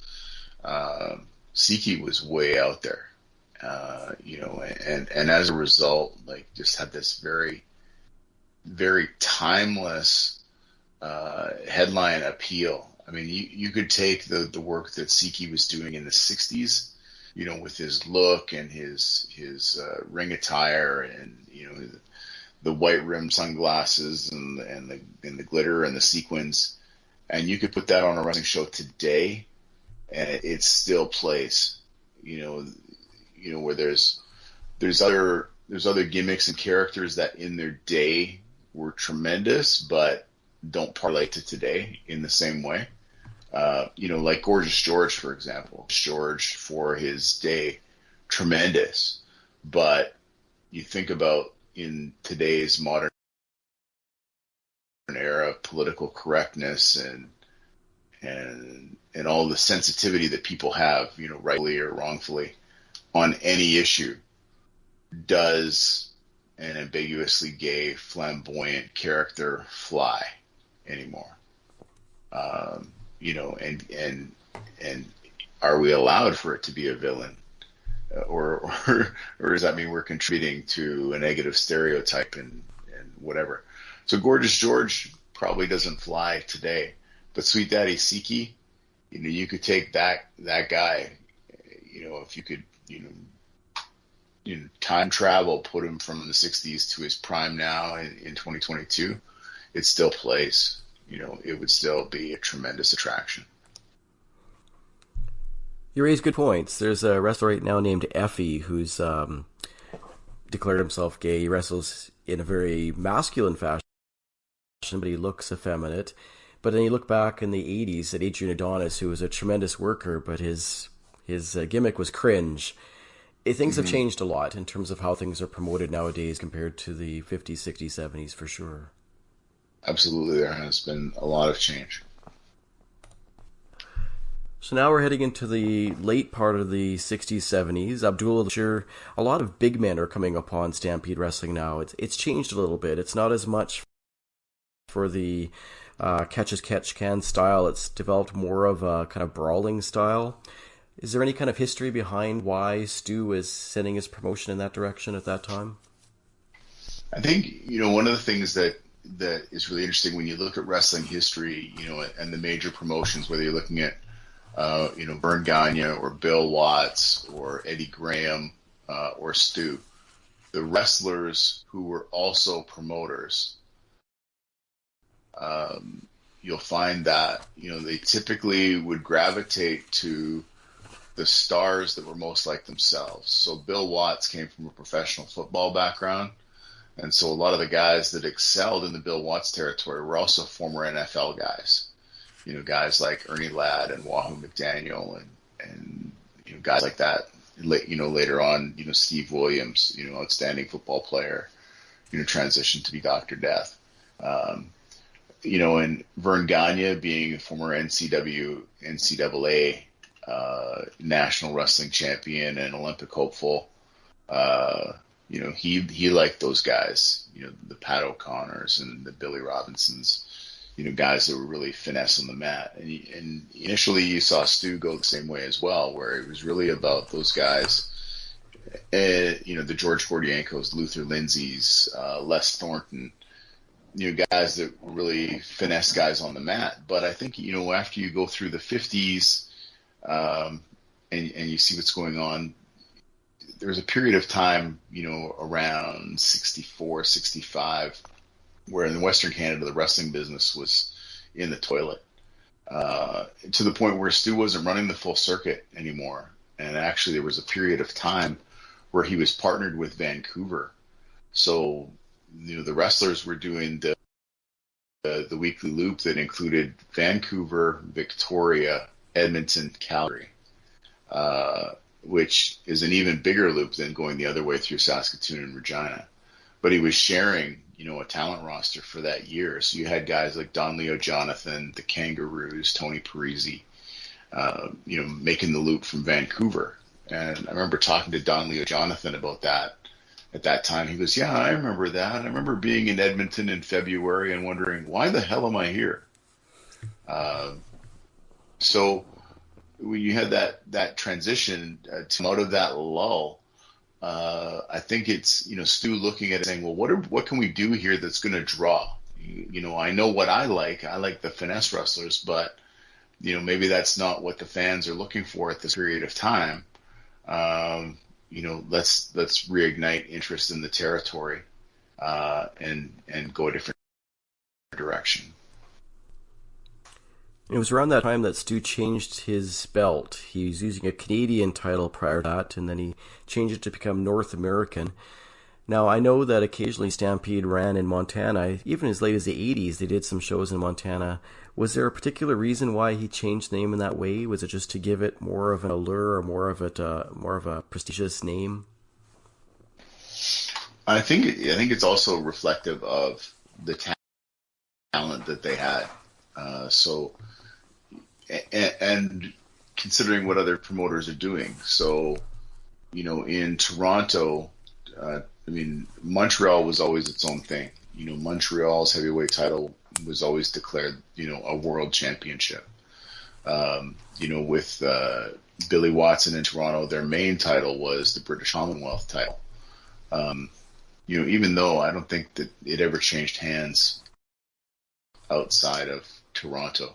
Speaker 7: Siki was way out there, and as a result, just had this very, very timeless headline appeal. I mean, you could take the work that Siki was doing in the 60s, with his look and his ring attire and, the white rimmed sunglasses and the glitter and the sequins. And you could put that on a wrestling show today and it still plays, where there's other gimmicks and characters that in their day were tremendous, but don't parlay to today in the same way. Like Gorgeous George, for example. George, for his day, tremendous. But you think about in today's modern era of political correctness and all the sensitivity that people have, rightly or wrongfully, on any issue, does an ambiguously gay, flamboyant character fly anymore? And are we allowed for it to be a villain, or does that mean we're contributing to a negative stereotype and whatever? So Gorgeous George probably doesn't fly today, but Sweet Daddy Siki, you could take that guy, if you could, time travel, put him from the 60s to his prime now in 2022, it still plays. It would still be a tremendous attraction.
Speaker 5: You raise good points. There's a wrestler right now named Effie who's declared himself gay. He wrestles in a very masculine fashion, but he looks effeminate. But then you look back in the 80s at Adrian Adonis, who was a tremendous worker, but his gimmick was cringe. Things have changed a lot in terms of how things are promoted nowadays compared to the 50s, 60s, 70s, for sure.
Speaker 7: Absolutely, there has been a lot of change.
Speaker 5: So now we're heading into the late part of the 60s, 70s. Abdul, sure, a lot of big men are coming upon Stampede Wrestling now. It's changed a little bit. It's not as much for the catch as catch can style. It's developed more of a kind of brawling style. Is there any kind of history behind why Stu is sending his promotion in that direction at that time?
Speaker 7: I think, one of the things that is really interesting when you look at wrestling history, and the major promotions, whether you're looking at, Vern Gagne or Bill Watts or Eddie Graham or Stu, the wrestlers who were also promoters, you'll find that, they typically would gravitate to the stars that were most like themselves. So Bill Watts came from a professional football background. And so a lot of the guys that excelled in the Bill Watts territory were also former NFL guys. Guys like Ernie Ladd and Wahoo McDaniel and guys like that. Later on, Steve Williams, outstanding football player, transitioned to be Dr. Death. And Vern Gagne being a former NCAA national wrestling champion and Olympic hopeful, he liked those guys, the Pat O'Connors and the Billy Robinsons, guys that were really finesse on the mat. And initially you saw Stu go the same way as well, where it was really about those guys, the George Gordiankos, Luther Lindsays, Les Thornton, guys that were really finesse guys on the mat. But I think, after you go through the 50s, and you see what's going on, there's a period of time, around 64, 65, where in Western Canada, the wrestling business was in the toilet, to the point where Stu wasn't running the full circuit anymore. And actually there was a period of time where he was partnered with Vancouver. So, the wrestlers were doing the weekly loop that included Vancouver, Victoria, Edmonton, Calgary, which is an even bigger loop than going the other way through Saskatoon and Regina. But he was sharing, a talent roster for that year. So you had guys like Don Leo Jonathan, the Kangaroos, Tony Parisi, making the loop from Vancouver. And I remember talking to Don Leo Jonathan about that at that time. He goes, yeah, I remember that. I remember being in Edmonton in February and wondering, why the hell am I here? So when you had that transition to out of that lull, I think it's, Stu looking at it saying, well, what can we do here that's going to draw? I know what I like. I like the finesse wrestlers, but, maybe that's not what the fans are looking for at this period of time. Let's reignite interest in the territory, and go a different direction.
Speaker 5: It was around that time that Stu changed his belt. He was using a Canadian title prior to that, and then he changed it to become North American. Now, I know that occasionally Stampede ran in Montana. Even as late as the 80s, they did some shows in Montana. Was there a particular reason why he changed the name in that way? Was it just to give it more of an allure or more of a prestigious name?
Speaker 7: I think it's also reflective of the talent that they had. And considering what other promoters are doing. So, in Toronto, Montreal was always its own thing. Montreal's heavyweight title was always declared, a world championship. With Billy Watson in Toronto, their main title was the British Commonwealth title. Even though I don't think that it ever changed hands outside of Toronto.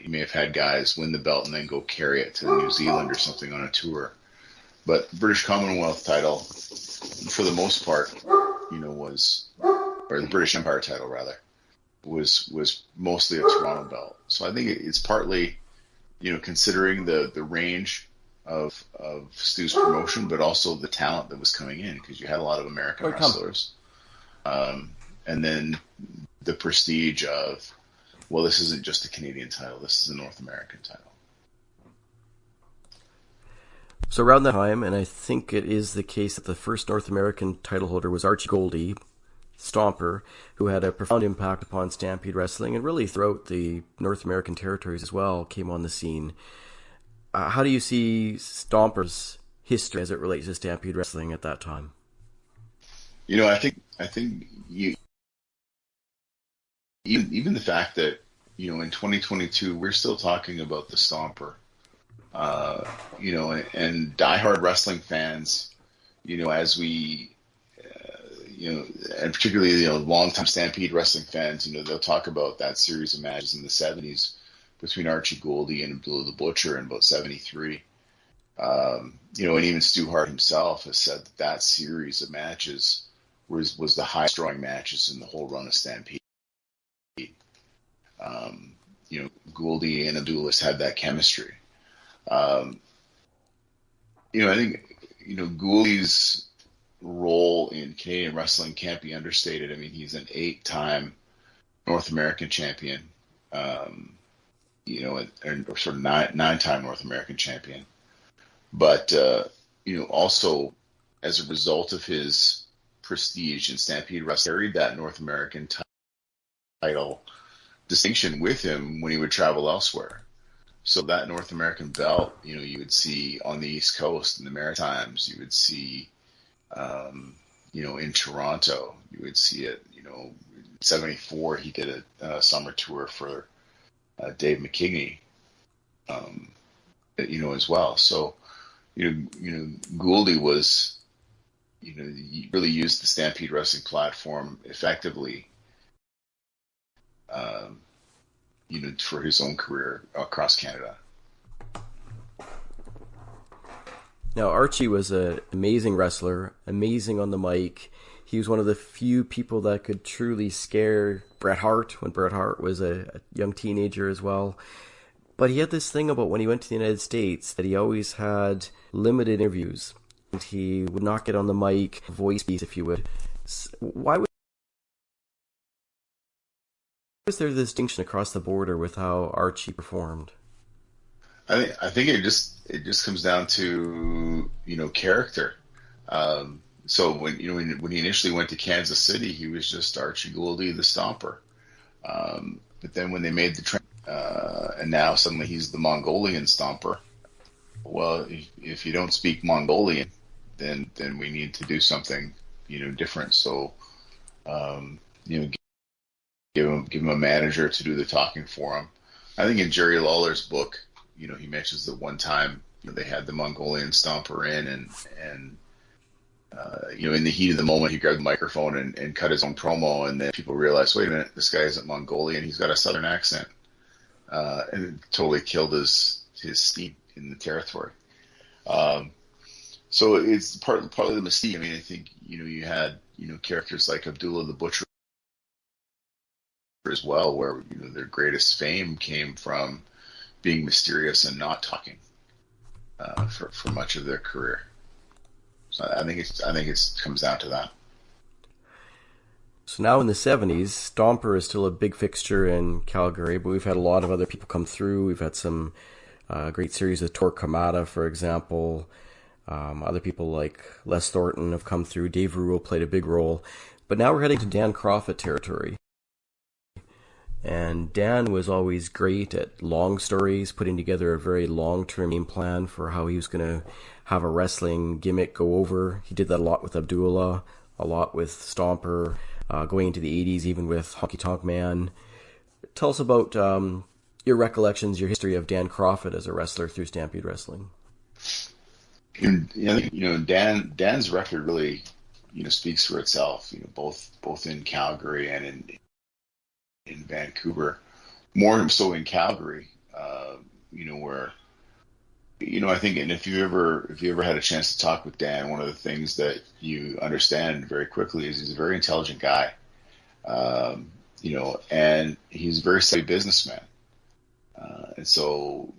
Speaker 7: You may have had guys win the belt and then go carry it to New Zealand or something on a tour. But the British Commonwealth title, for the most part, or the British Empire title rather, was mostly a Toronto belt. So I think it's partly, considering the range of Stu's promotion, but also the talent that was coming in, because you had a lot of American wrestlers. And then the prestige of, well, this isn't just a Canadian title, this is a North American title.
Speaker 5: So around that time, and I think it is the case that the first North American title holder was Archie Goldie, Stomper, who had a profound impact upon Stampede Wrestling, and really throughout the North American territories as well, came on the scene. How do you see Stomper's history as it relates to Stampede Wrestling at that time?
Speaker 7: I think even the fact that, in 2022 we're still talking about the Stomper, and diehard wrestling fans, as we, and particularly, longtime Stampede Wrestling fans, they'll talk about that series of matches in the 70s between Archie Goldie and Abdullah the Butcher in about 73. And even Stu Hart himself has said that series of matches was the highest drawing matches in the whole run of Stampede. Goldie and Abdullah had that chemistry. I think, Goldie's role in Canadian wrestling can't be understated. I mean, he's an 8-time North American champion, and or sort of 9-time North American champion. But, also as a result of his prestige in Stampede Wrestling, carried that North American title distinction with him when he would travel elsewhere. So that North American belt, you would see on the East Coast in the Maritimes, you would see, in Toronto, you would see it, in 74, he did a summer tour for Dave McKigney, as well. So, Goldie was, he really used the Stampede Wrestling platform effectively, for his own career across Canada.
Speaker 5: Now, Archie was an amazing wrestler, amazing on the mic. He was one of the few people that could truly scare Bret Hart when Bret Hart was a young teenager as well. But he had this thing about when he went to the United States that he always had limited interviews. And he would not get on the mic, voice piece, if you would. Why was there this distinction across the border with how Archie performed?
Speaker 7: I think it just comes down to character. So when he initially went to Kansas City, he was just Archie Goldie the Stomper. But then when they made the and now suddenly he's the Mongolian Stomper. Well, if you don't speak Mongolian, then we need to do something different. So give him a manager to do the talking for him. I think in Jerry Lawler's book, he mentions that one time they had the Mongolian Stomper in, and in the heat of the moment, he grabbed the microphone and cut his own promo, and then people realized, wait a minute, this guy isn't Mongolian, he's got a southern accent, and it totally killed his steam in the territory. So it's partly the mystique. I mean, I think you had characters like Abdullah the Butcher as well, where their greatest fame came from being mysterious and not talking for much of their career. So I think it comes down to that.
Speaker 5: So now in the 70s, Stomper is still a big fixture in Calgary, but we've had a lot of other people come through. We've had some great series of Tor Kamada, for example. Other people like Les Thornton have come through. Dave Ruel played a big role. But now we're heading to Dan Crawford territory. And Dan was always great at long stories, putting together a very long-term game plan for how he was going to have a wrestling gimmick go over. He did that a lot with Abdullah, a lot with Stomper, going into the 80s, even with Honky Tonk Man. Tell us about your recollections, your history of Dan Crawford as a wrestler through Stampede Wrestling.
Speaker 7: Dan's record really, speaks for itself. Both in Calgary and in Vancouver, more so in Calgary. Where, I think, and if you ever had a chance to talk with Dan, one of the things that you understand very quickly is he's a very intelligent guy. And he's a very savvy businessman. And so,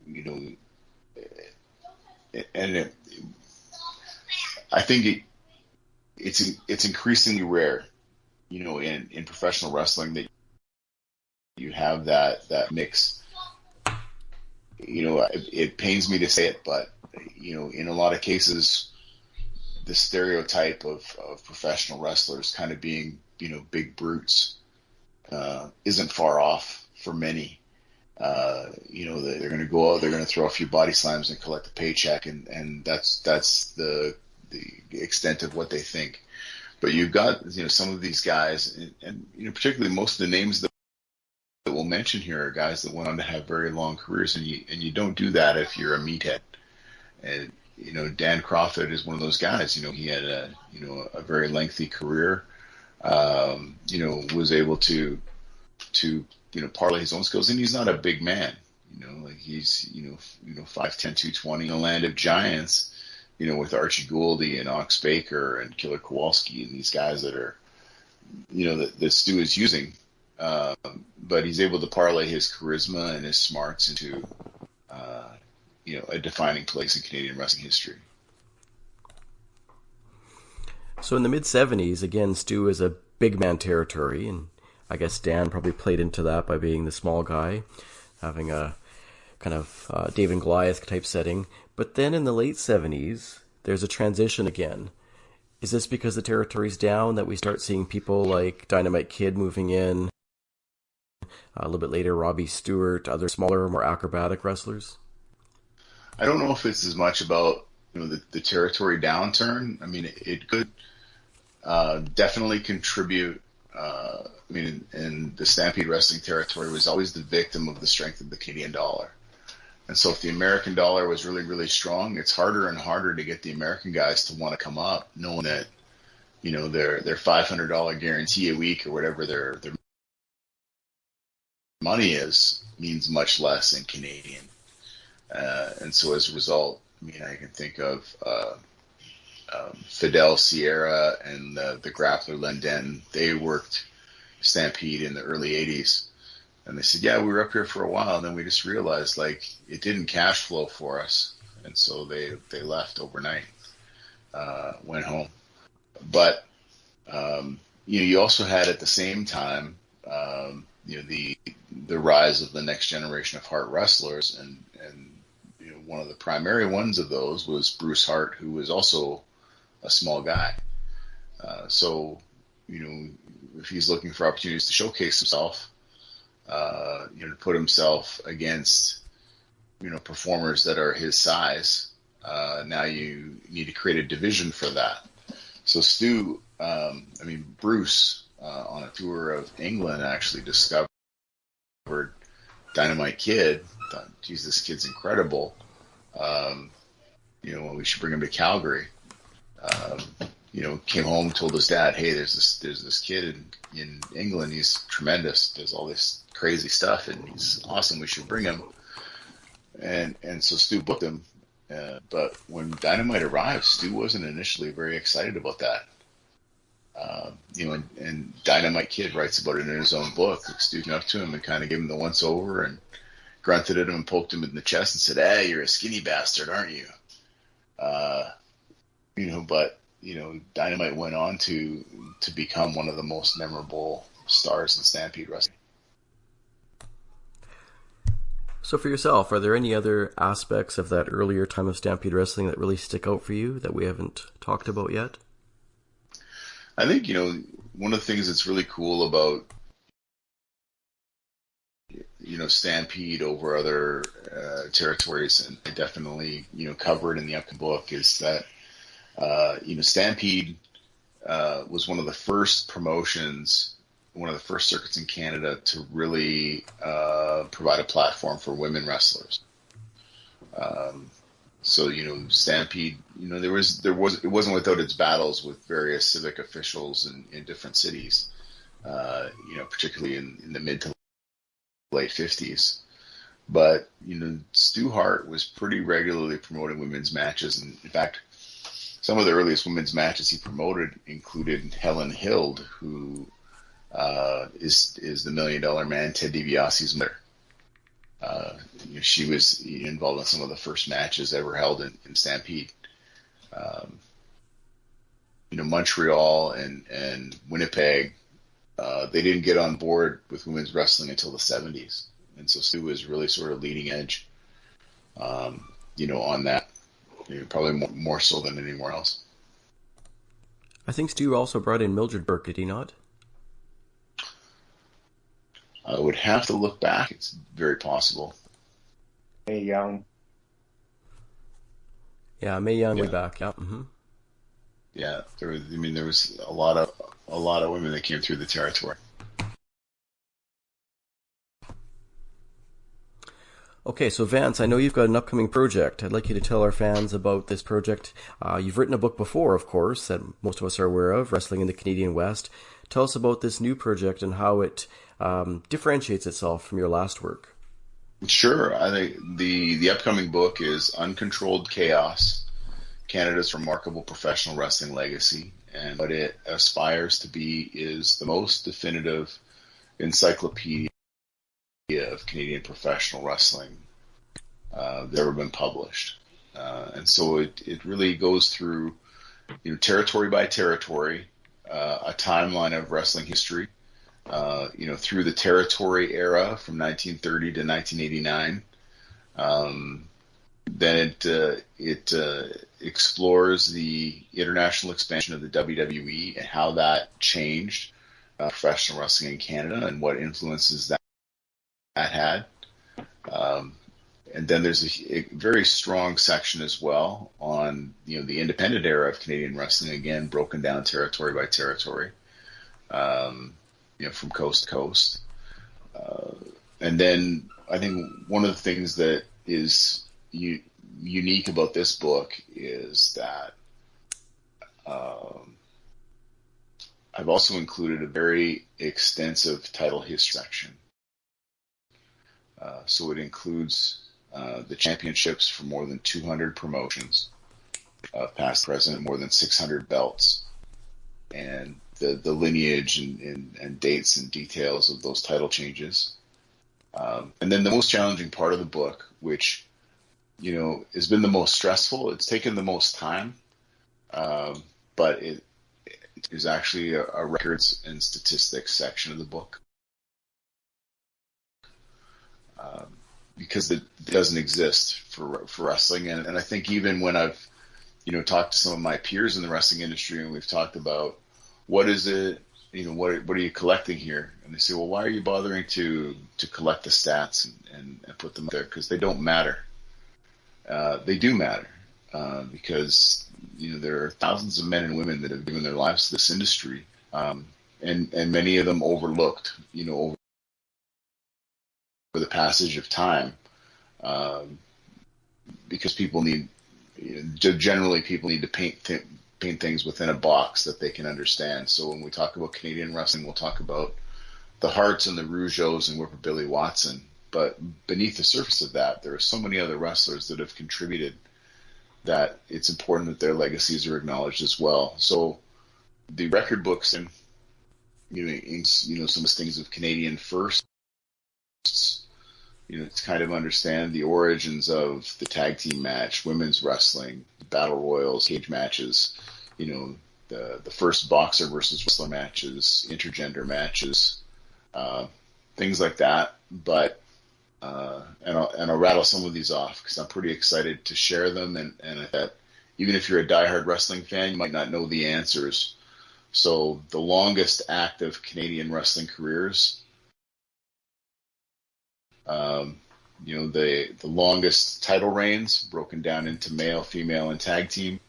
Speaker 7: I think it's increasingly rare, in professional wrestling that you have that mix. It pains me to say it, but in a lot of cases, the stereotype of professional wrestlers kind of being big brutes isn't far off for many. They're going to go out, they're going to throw a few body slams and collect a paycheck, and that's the extent of what they think. But you've got some of these guys, and particularly most of the names that mention here are guys that went on to have very long careers, and you don't do that if you're a meathead. And Dan Crawford is one of those guys. He had a very lengthy career. Was able to parlay his own skills, and he's not a big man. He's 5'10", 220 in the land of giants. With Archie Gouldy and Ox Baker and Killer Kowalski and these guys that are, that Stu is using. But he's able to parlay his charisma and his smarts into, a defining place in Canadian wrestling history.
Speaker 5: So in the mid-'70s, again, Stu is a big man territory, and I guess Dan probably played into that by being the small guy, having a kind of David and Goliath type setting. But then in the late 70s, there's a transition again. Is this because the territory's down that we start seeing people like Dynamite Kid moving in? A little bit later, Robbie Stewart, other smaller, more acrobatic wrestlers?
Speaker 7: I don't know if it's as much about the territory downturn. I mean, it could definitely contribute. And the Stampede Wrestling territory was always the victim of the strength of the Canadian dollar. And so if the American dollar was really, really strong, it's harder and harder to get the American guys to want to come up, knowing that, their $500 guarantee a week or whatever their money is means much less in Canadian. And so as a result, I can think of Fidel Sierra and the grappler Len Denton. They worked Stampede in the early 80s. And they said, yeah, we were up here for a while, and then we just realized, it didn't cash flow for us. And so they left overnight, went home. But, you also had at the same time, the rise of the next generation of Hart wrestlers. And one of the primary ones of those was Bruce Hart, who was also a small guy. So, if he's looking for opportunities to showcase himself, to put himself against, performers that are his size. Now you need to create a division for that. So Stu, Bruce, on a tour of England actually discovered Dynamite Kid. Thought, geez, this kid's incredible. We should bring him to Calgary. Came home, told his dad, hey, there's this kid in England. He's tremendous, does all this crazy stuff, and he's awesome. We should bring him. And so Stu booked him. But when Dynamite arrived, Stu wasn't initially very excited about that. And Dynamite Kid writes about it in his own book. Stu came up to him and kind of gave him the once over and grunted at him and poked him in the chest and said, hey, you're a skinny bastard, aren't you? But Dynamite went on to become one of the most memorable stars in Stampede Wrestling.
Speaker 5: So for yourself, are there any other aspects of that earlier time of Stampede Wrestling that really stick out for you that we haven't talked about yet?
Speaker 7: I think, one of the things that's really cool about, Stampede over other territories, and I definitely, cover it in the upcoming book, is that, Stampede was one of the first promotions, one of the first circuits in Canada to really provide a platform for women wrestlers. So Stampede, it wasn't without its battles with various civic officials in different cities, particularly in the mid to late 50s. But Stu Hart was pretty regularly promoting women's matches, and in fact, some of the earliest women's matches he promoted included Helen Hild, who is the $1 Million Man, Ted DiBiase's mother. She was involved in some of the first matches ever held in Stampede. Montreal and Winnipeg, they didn't get on board with women's wrestling until the 70s. And so Stu was really sort of leading edge, on that, probably more so than anywhere else.
Speaker 5: I think Stu also brought in Mildred Burke, did he not?
Speaker 7: I would have to look back. It's very possible.
Speaker 6: Mae Young.
Speaker 5: Yeah, Mae Young way back. Yeah. Mm-hmm.
Speaker 7: Yeah, there was a lot of women that came through the territory.
Speaker 5: Okay, so Vance, I know you've got an upcoming project. I'd like you to tell our fans about this project. You've written a book before, of course, that most of us are aware of, Wrestling in the Canadian West. Tell us about this new project and how it differentiates itself from your last work.
Speaker 7: Sure. I think the upcoming book is Uncontrolled Chaos, Canada's Remarkable Professional Wrestling Legacy. And what it aspires to be is the most definitive encyclopedia of Canadian professional wrestling that's ever been published. And so it really goes through, territory by territory, a timeline of wrestling history, through the territory era from 1930 to 1989. Then it explores the international expansion of the WWE and how that changed professional wrestling in Canada and what influences that had. And then there's a very strong section as well on the independent era of Canadian wrestling, again broken down territory by territory, from coast to coast. And then I think one of the things that is unique about this book is that I've also included a very extensive title history section. So it includes the championships for more than 200 promotions, past, present, more than 600 belts, and the lineage and dates and details of those title changes. And then the most challenging part of the book, which has been the most stressful, it's taken the most time, but it is actually a records and statistics section of the book. Because it doesn't exist for wrestling. And I think even when I've, talked to some of my peers in the wrestling industry and we've talked about what is it, what are you collecting here? And they say, well, why are you bothering to collect the stats and put them there? Because they don't matter. They do matter because, there are thousands of men and women that have given their lives to this industry, and many of them overlooked, over the passage of time, because people need to paint things within a box that they can understand. So when we talk about Canadian wrestling, we'll talk about the Harts and the Rougeaus and Whipper Billy Watson. But beneath the surface of that, there are so many other wrestlers that have contributed that it's important that their legacies are acknowledged as well. So the record books and some things of Canadian firsts, to kind of understand the origins of the tag team match, women's wrestling, battle royals, cage matches, the first boxer versus wrestler matches, intergender matches, things like that. But and I'll rattle some of these off because I'm pretty excited to share them, and that even if you're a diehard wrestling fan, you might not know the answers. So the longest active Canadian wrestling careers. The longest title reigns broken down into male, female, and tag team.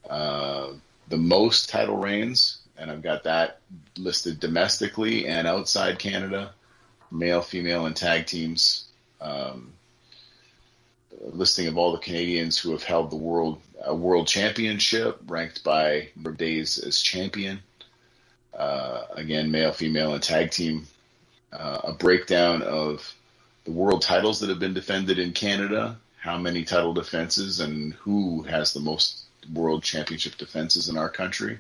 Speaker 7: The most title reigns, and I've got that listed domestically and outside Canada, male, female, and tag teams. A listing of all the Canadians who have held the world championship, ranked by number of days as champion. Again, male, female, and tag team. A breakdown of the world titles that have been defended in Canada, how many title defenses, and who has the most world championship defenses in our country.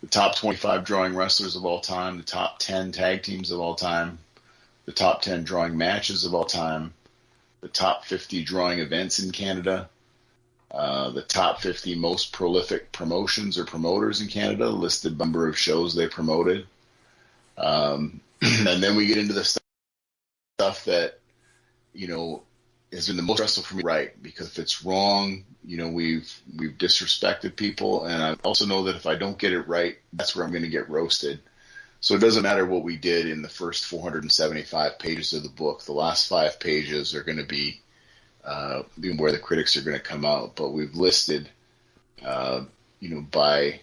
Speaker 7: The top 25 drawing wrestlers of all time, the top 10 tag teams of all time, the top 10 drawing matches of all time, the top 50 drawing events in Canada, the top 50 most prolific promotions or promoters in Canada, listed number of shows they promoted. And then we get into the stuff that, has been the most stressful for me, right? Because if it's wrong, we've disrespected people. And I also know that if I don't get it right, that's where I'm going to get roasted. So it doesn't matter what we did in the first 475 pages of the book. The last 5 pages are going to be where the critics are going to come out. But we've listed, by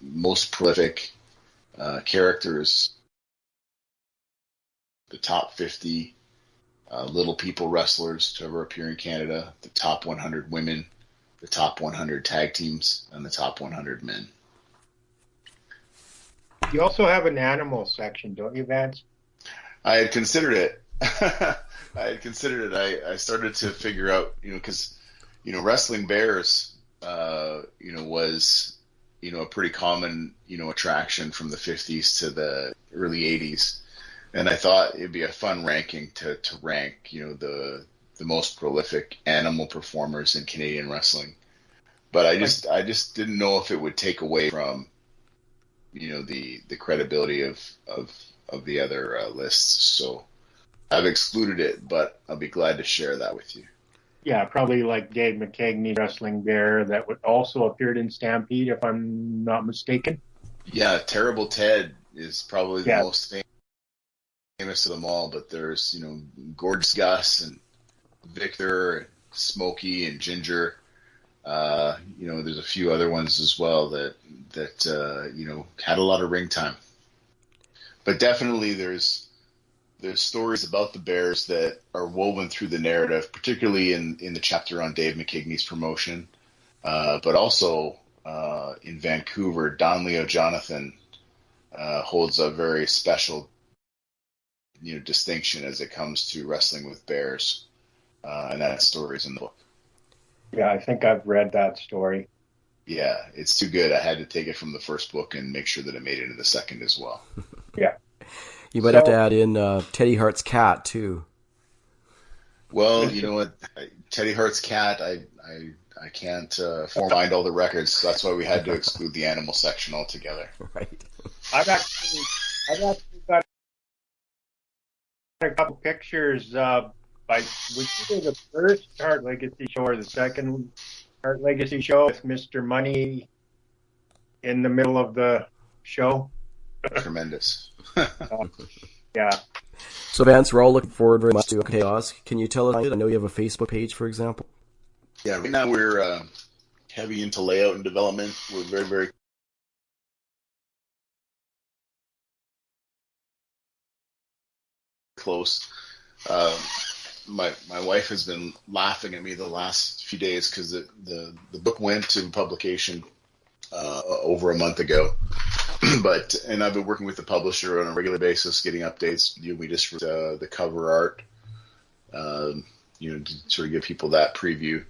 Speaker 7: most prolific characters, the top 50 Little People wrestlers to ever appear in Canada, the top 100 women, the top 100 tag teams, and the top 100 men.
Speaker 6: You also have an animal section, don't you, Vance?
Speaker 7: I had considered it. I started to figure out, because, wrestling bears, was, a pretty common, attraction from the 50s to the early 80s. And I thought it'd be a fun ranking to rank, the most prolific animal performers in Canadian wrestling. But I just didn't know if it would take away from, the credibility of the other lists. So I've excluded it, but I'll be glad to share that with you.
Speaker 6: Yeah, probably like Dave McKeagney's wrestling bear that would also appeared in Stampede, if I'm not mistaken.
Speaker 7: Yeah, Terrible Ted is probably the most famous of them all, but there's, Gorgeous Gus and Victor, and Smokey and Ginger. There's a few other ones as well that had a lot of ring time. But definitely there's stories about the Bears that are woven through the narrative, particularly in the chapter on Dave McKeagney's promotion, but also in Vancouver, Don Leo Jonathan holds a very special distinction as it comes to wrestling with bears, and that story is in the book.
Speaker 6: Yeah, I think I've read that story.
Speaker 7: Yeah, it's too good. I had to take it from the first book and make sure that it made it into the second as well.
Speaker 6: Yeah.
Speaker 5: You might have to add in Teddy Hart's cat too.
Speaker 7: Well, you know what, Teddy Hart's cat, I can't find all the records, so that's why we had to exclude the animal section altogether.
Speaker 5: Right.
Speaker 6: I've actually got a couple pictures was either the first Hart Legacy show or the second Hart Legacy show with Mr. Money in the middle of the show.
Speaker 7: Tremendous.
Speaker 6: Yeah.
Speaker 5: So Vance, we're all looking forward very much to Chaos. Can you tell us? I know you have a Facebook page, for example.
Speaker 7: Yeah, right now we're heavy into layout and development. We're very, very close. My wife has been laughing at me the last few days because the book went to publication over a month ago. And I've been working with the publisher on a regular basis, getting updates. We just the cover art, to sort of give people that preview.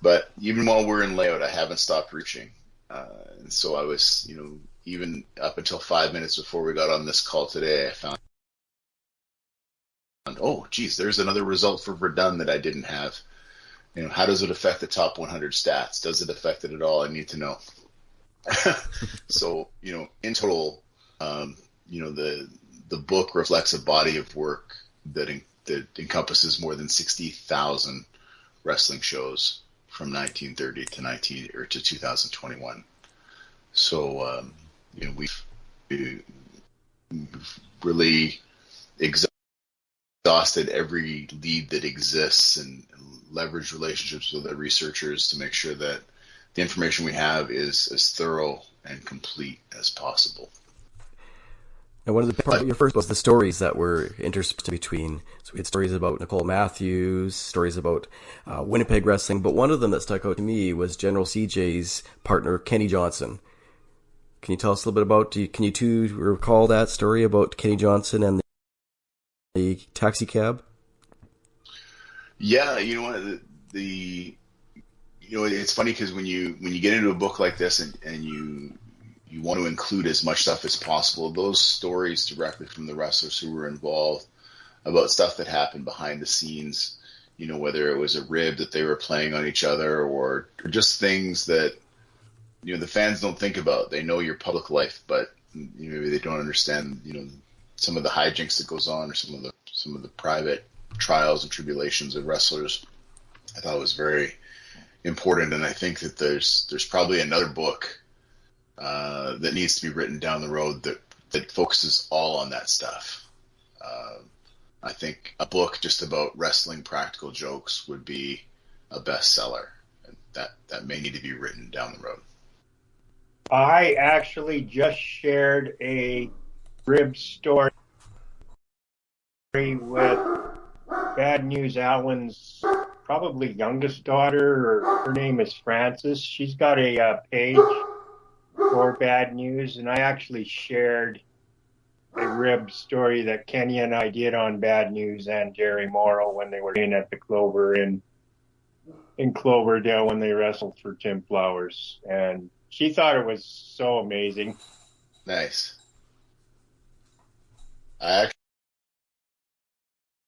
Speaker 7: But even while we're in layout, I haven't stopped reaching. And so I was, even up until 5 minutes before we got on this call today, I found, oh, geez, there's another result for Verdun that I didn't have. How does it affect the top 100 stats? Does it affect it at all? I need to know. So, in total, the book reflects a body of work that encompasses more than 60,000 wrestling shows from 1930 to 2021. So, we've really exhausted every lead that exists and leveraged relationships with the researchers to make sure that the information we have is as thorough and complete as possible.
Speaker 5: And one of the parts of your first was the stories that were interspersed between. So we had stories about Nicole Matthews, stories about Winnipeg wrestling, but one of them that stuck out to me was General CJ's partner, Kenny Johnson. Can you tell us a little bit about, can you two recall that story about Kenny Johnson and the taxi cab?
Speaker 7: Yeah, it's funny because when you get into a book like this and you want to include as much stuff as possible, those stories directly from the wrestlers who were involved about stuff that happened behind the scenes, whether it was a rib that they were playing on each other or just things that, the fans don't think about. They know your public life, but maybe they don't understand, some of the hijinks that goes on or some of the private trials and tribulations of wrestlers. I thought it was very important, and I think that there's probably another book that needs to be written down the road that focuses all on that stuff. I think a book just about wrestling practical jokes would be a bestseller, and that may need to be written down the road.
Speaker 6: I actually just shared a rib story with Bad News Allen's probably youngest daughter, or her name is Frances. She's got a page for Bad News, and I actually shared a rib story that Kenny and I did on Bad News and Jerry Morrow when they were in at the Clover in Cloverdale when they wrestled for Tim Flowers, and she thought it was so amazing.
Speaker 7: Nice. I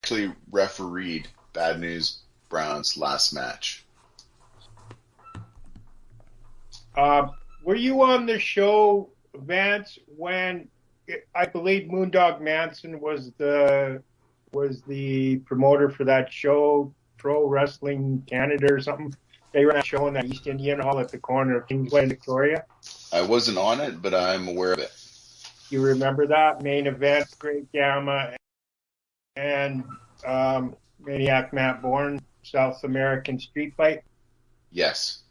Speaker 7: actually refereed Bad News Brown's last match.
Speaker 6: Were you on the show, Vance, when I believe Moondog Manson was the promoter for that show, Pro Wrestling Canada or something? They ran a show in that East Indian Hall at the corner of Kingsway and Victoria.
Speaker 7: I wasn't on it, but I'm aware of it.
Speaker 6: You remember that? Main Event, Great Gamma, and Maniac Matt Bourne, South American Street Fight?
Speaker 7: Yes.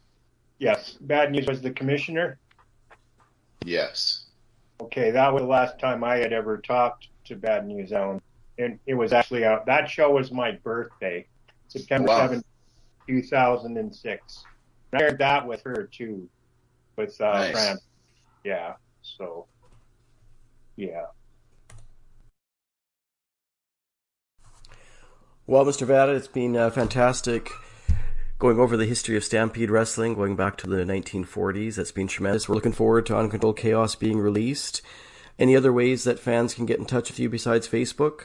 Speaker 6: Yes. Bad News was the commissioner?
Speaker 7: Yes.
Speaker 6: Okay, that was the last time I had ever talked to Bad News Allen. And it was actually that show was my birthday, September 7th, 2006. I heard that with her too, with
Speaker 7: Nice.
Speaker 6: Fran. Yeah, so, yeah.
Speaker 5: Well, Mr. Nevada, it's been fantastic going over the history of Stampede Wrestling, going back to the 1940s. That's been tremendous. We're looking forward to Uncontrolled Chaos being released. Any other ways that fans can get in touch with you besides Facebook?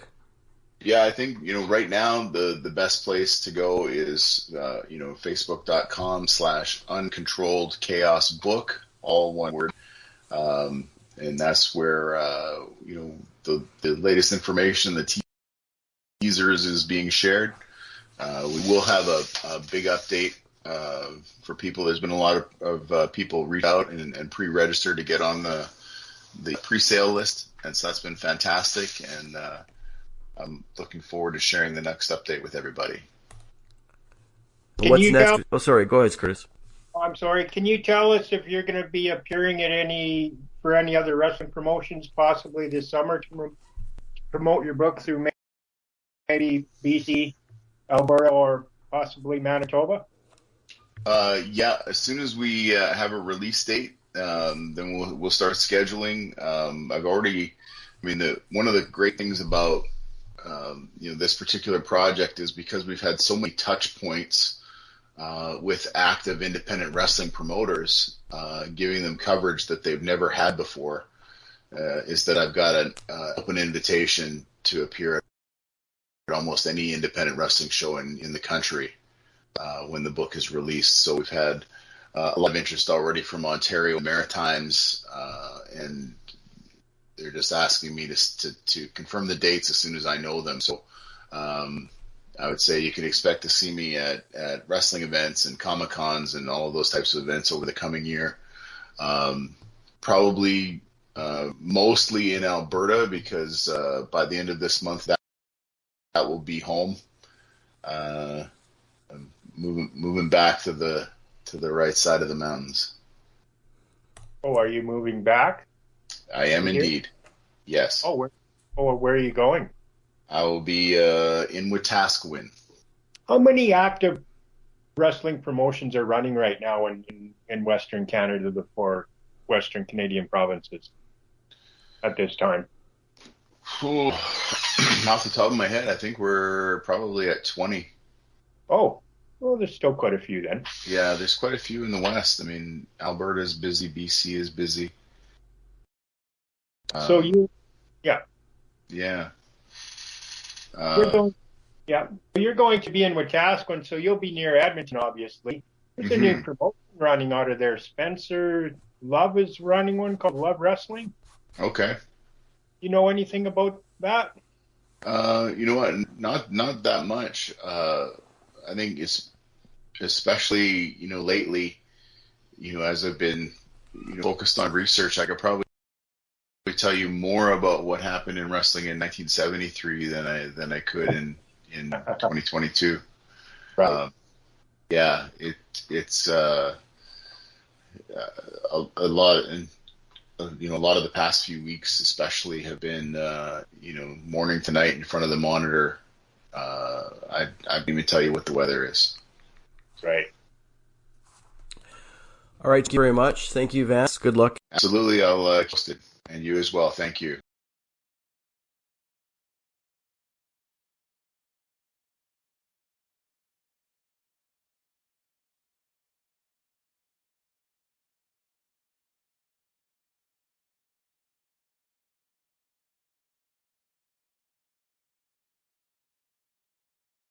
Speaker 7: Yeah, I think, right now the best place to go is, facebook.com/uncontrolled chaos book, all one word. And that's where, the latest information, the teasers is being shared. We will have a big update for people. There's been a lot of people reach out and pre-register to get on the pre-sale list, and so that's been fantastic. And I'm looking forward to sharing the next update with everybody.
Speaker 5: What's next? Oh, sorry. Go ahead, Curtis.
Speaker 6: I'm sorry. Can you tell us if you're going to be appearing at any other wrestling promotions possibly this summer to promote your book through maybe BC, Alberta, or possibly Manitoba?
Speaker 7: Yeah, as soon as we have a release date, then we'll start scheduling. One of the great things about this particular project is because we've had so many touch points with active independent wrestling promoters, giving them coverage that they've never had before, is that I've got an open invitation to appear at almost any independent wrestling show in the country when the book is released. So we've had a lot of interest already from Ontario Maritimes, and they're just asking me to confirm the dates as soon as I know them. So I would say you can expect to see me at wrestling events and Comic-Cons and all of those types of events over the coming year. Probably mostly in Alberta, because by the end of this month that will be home. I'm moving back to the right side of the mountains.
Speaker 6: Oh, are you moving back?
Speaker 7: I am indeed. Yes.
Speaker 6: Oh, where are you going?
Speaker 7: I will be in Wetaskiwin.
Speaker 6: How many active wrestling promotions are running right now in Western Canada, the 4 Western Canadian provinces at this time?
Speaker 7: Ooh, off the top of my head, I think we're probably at 20.
Speaker 6: Oh, well, there's still quite a few then.
Speaker 7: Yeah, there's quite a few in the West. I mean, Alberta is busy, BC is busy.
Speaker 6: So yeah. You're going to be in Wetaskiwin, so you'll be near Edmonton, obviously. There's a new promotion running out of there. Spencer Love is running one called Love Wrestling.
Speaker 7: Okay.
Speaker 6: You know anything about that?
Speaker 7: You know what? Not that much. I think it's especially, lately, as I've been, focused on research, I could probably tell you more about what happened in wrestling in 1973 than I could in 2022.
Speaker 6: Right.
Speaker 7: Yeah, it's a lot, and a lot of the past few weeks, especially, have been morning to night in front of the monitor, I can't even tell you what the weather is.
Speaker 6: Right.
Speaker 5: All right, thank you very much. Thank you, Vance. Good luck.
Speaker 7: Absolutely, I'll post it, and you as well. Thank you.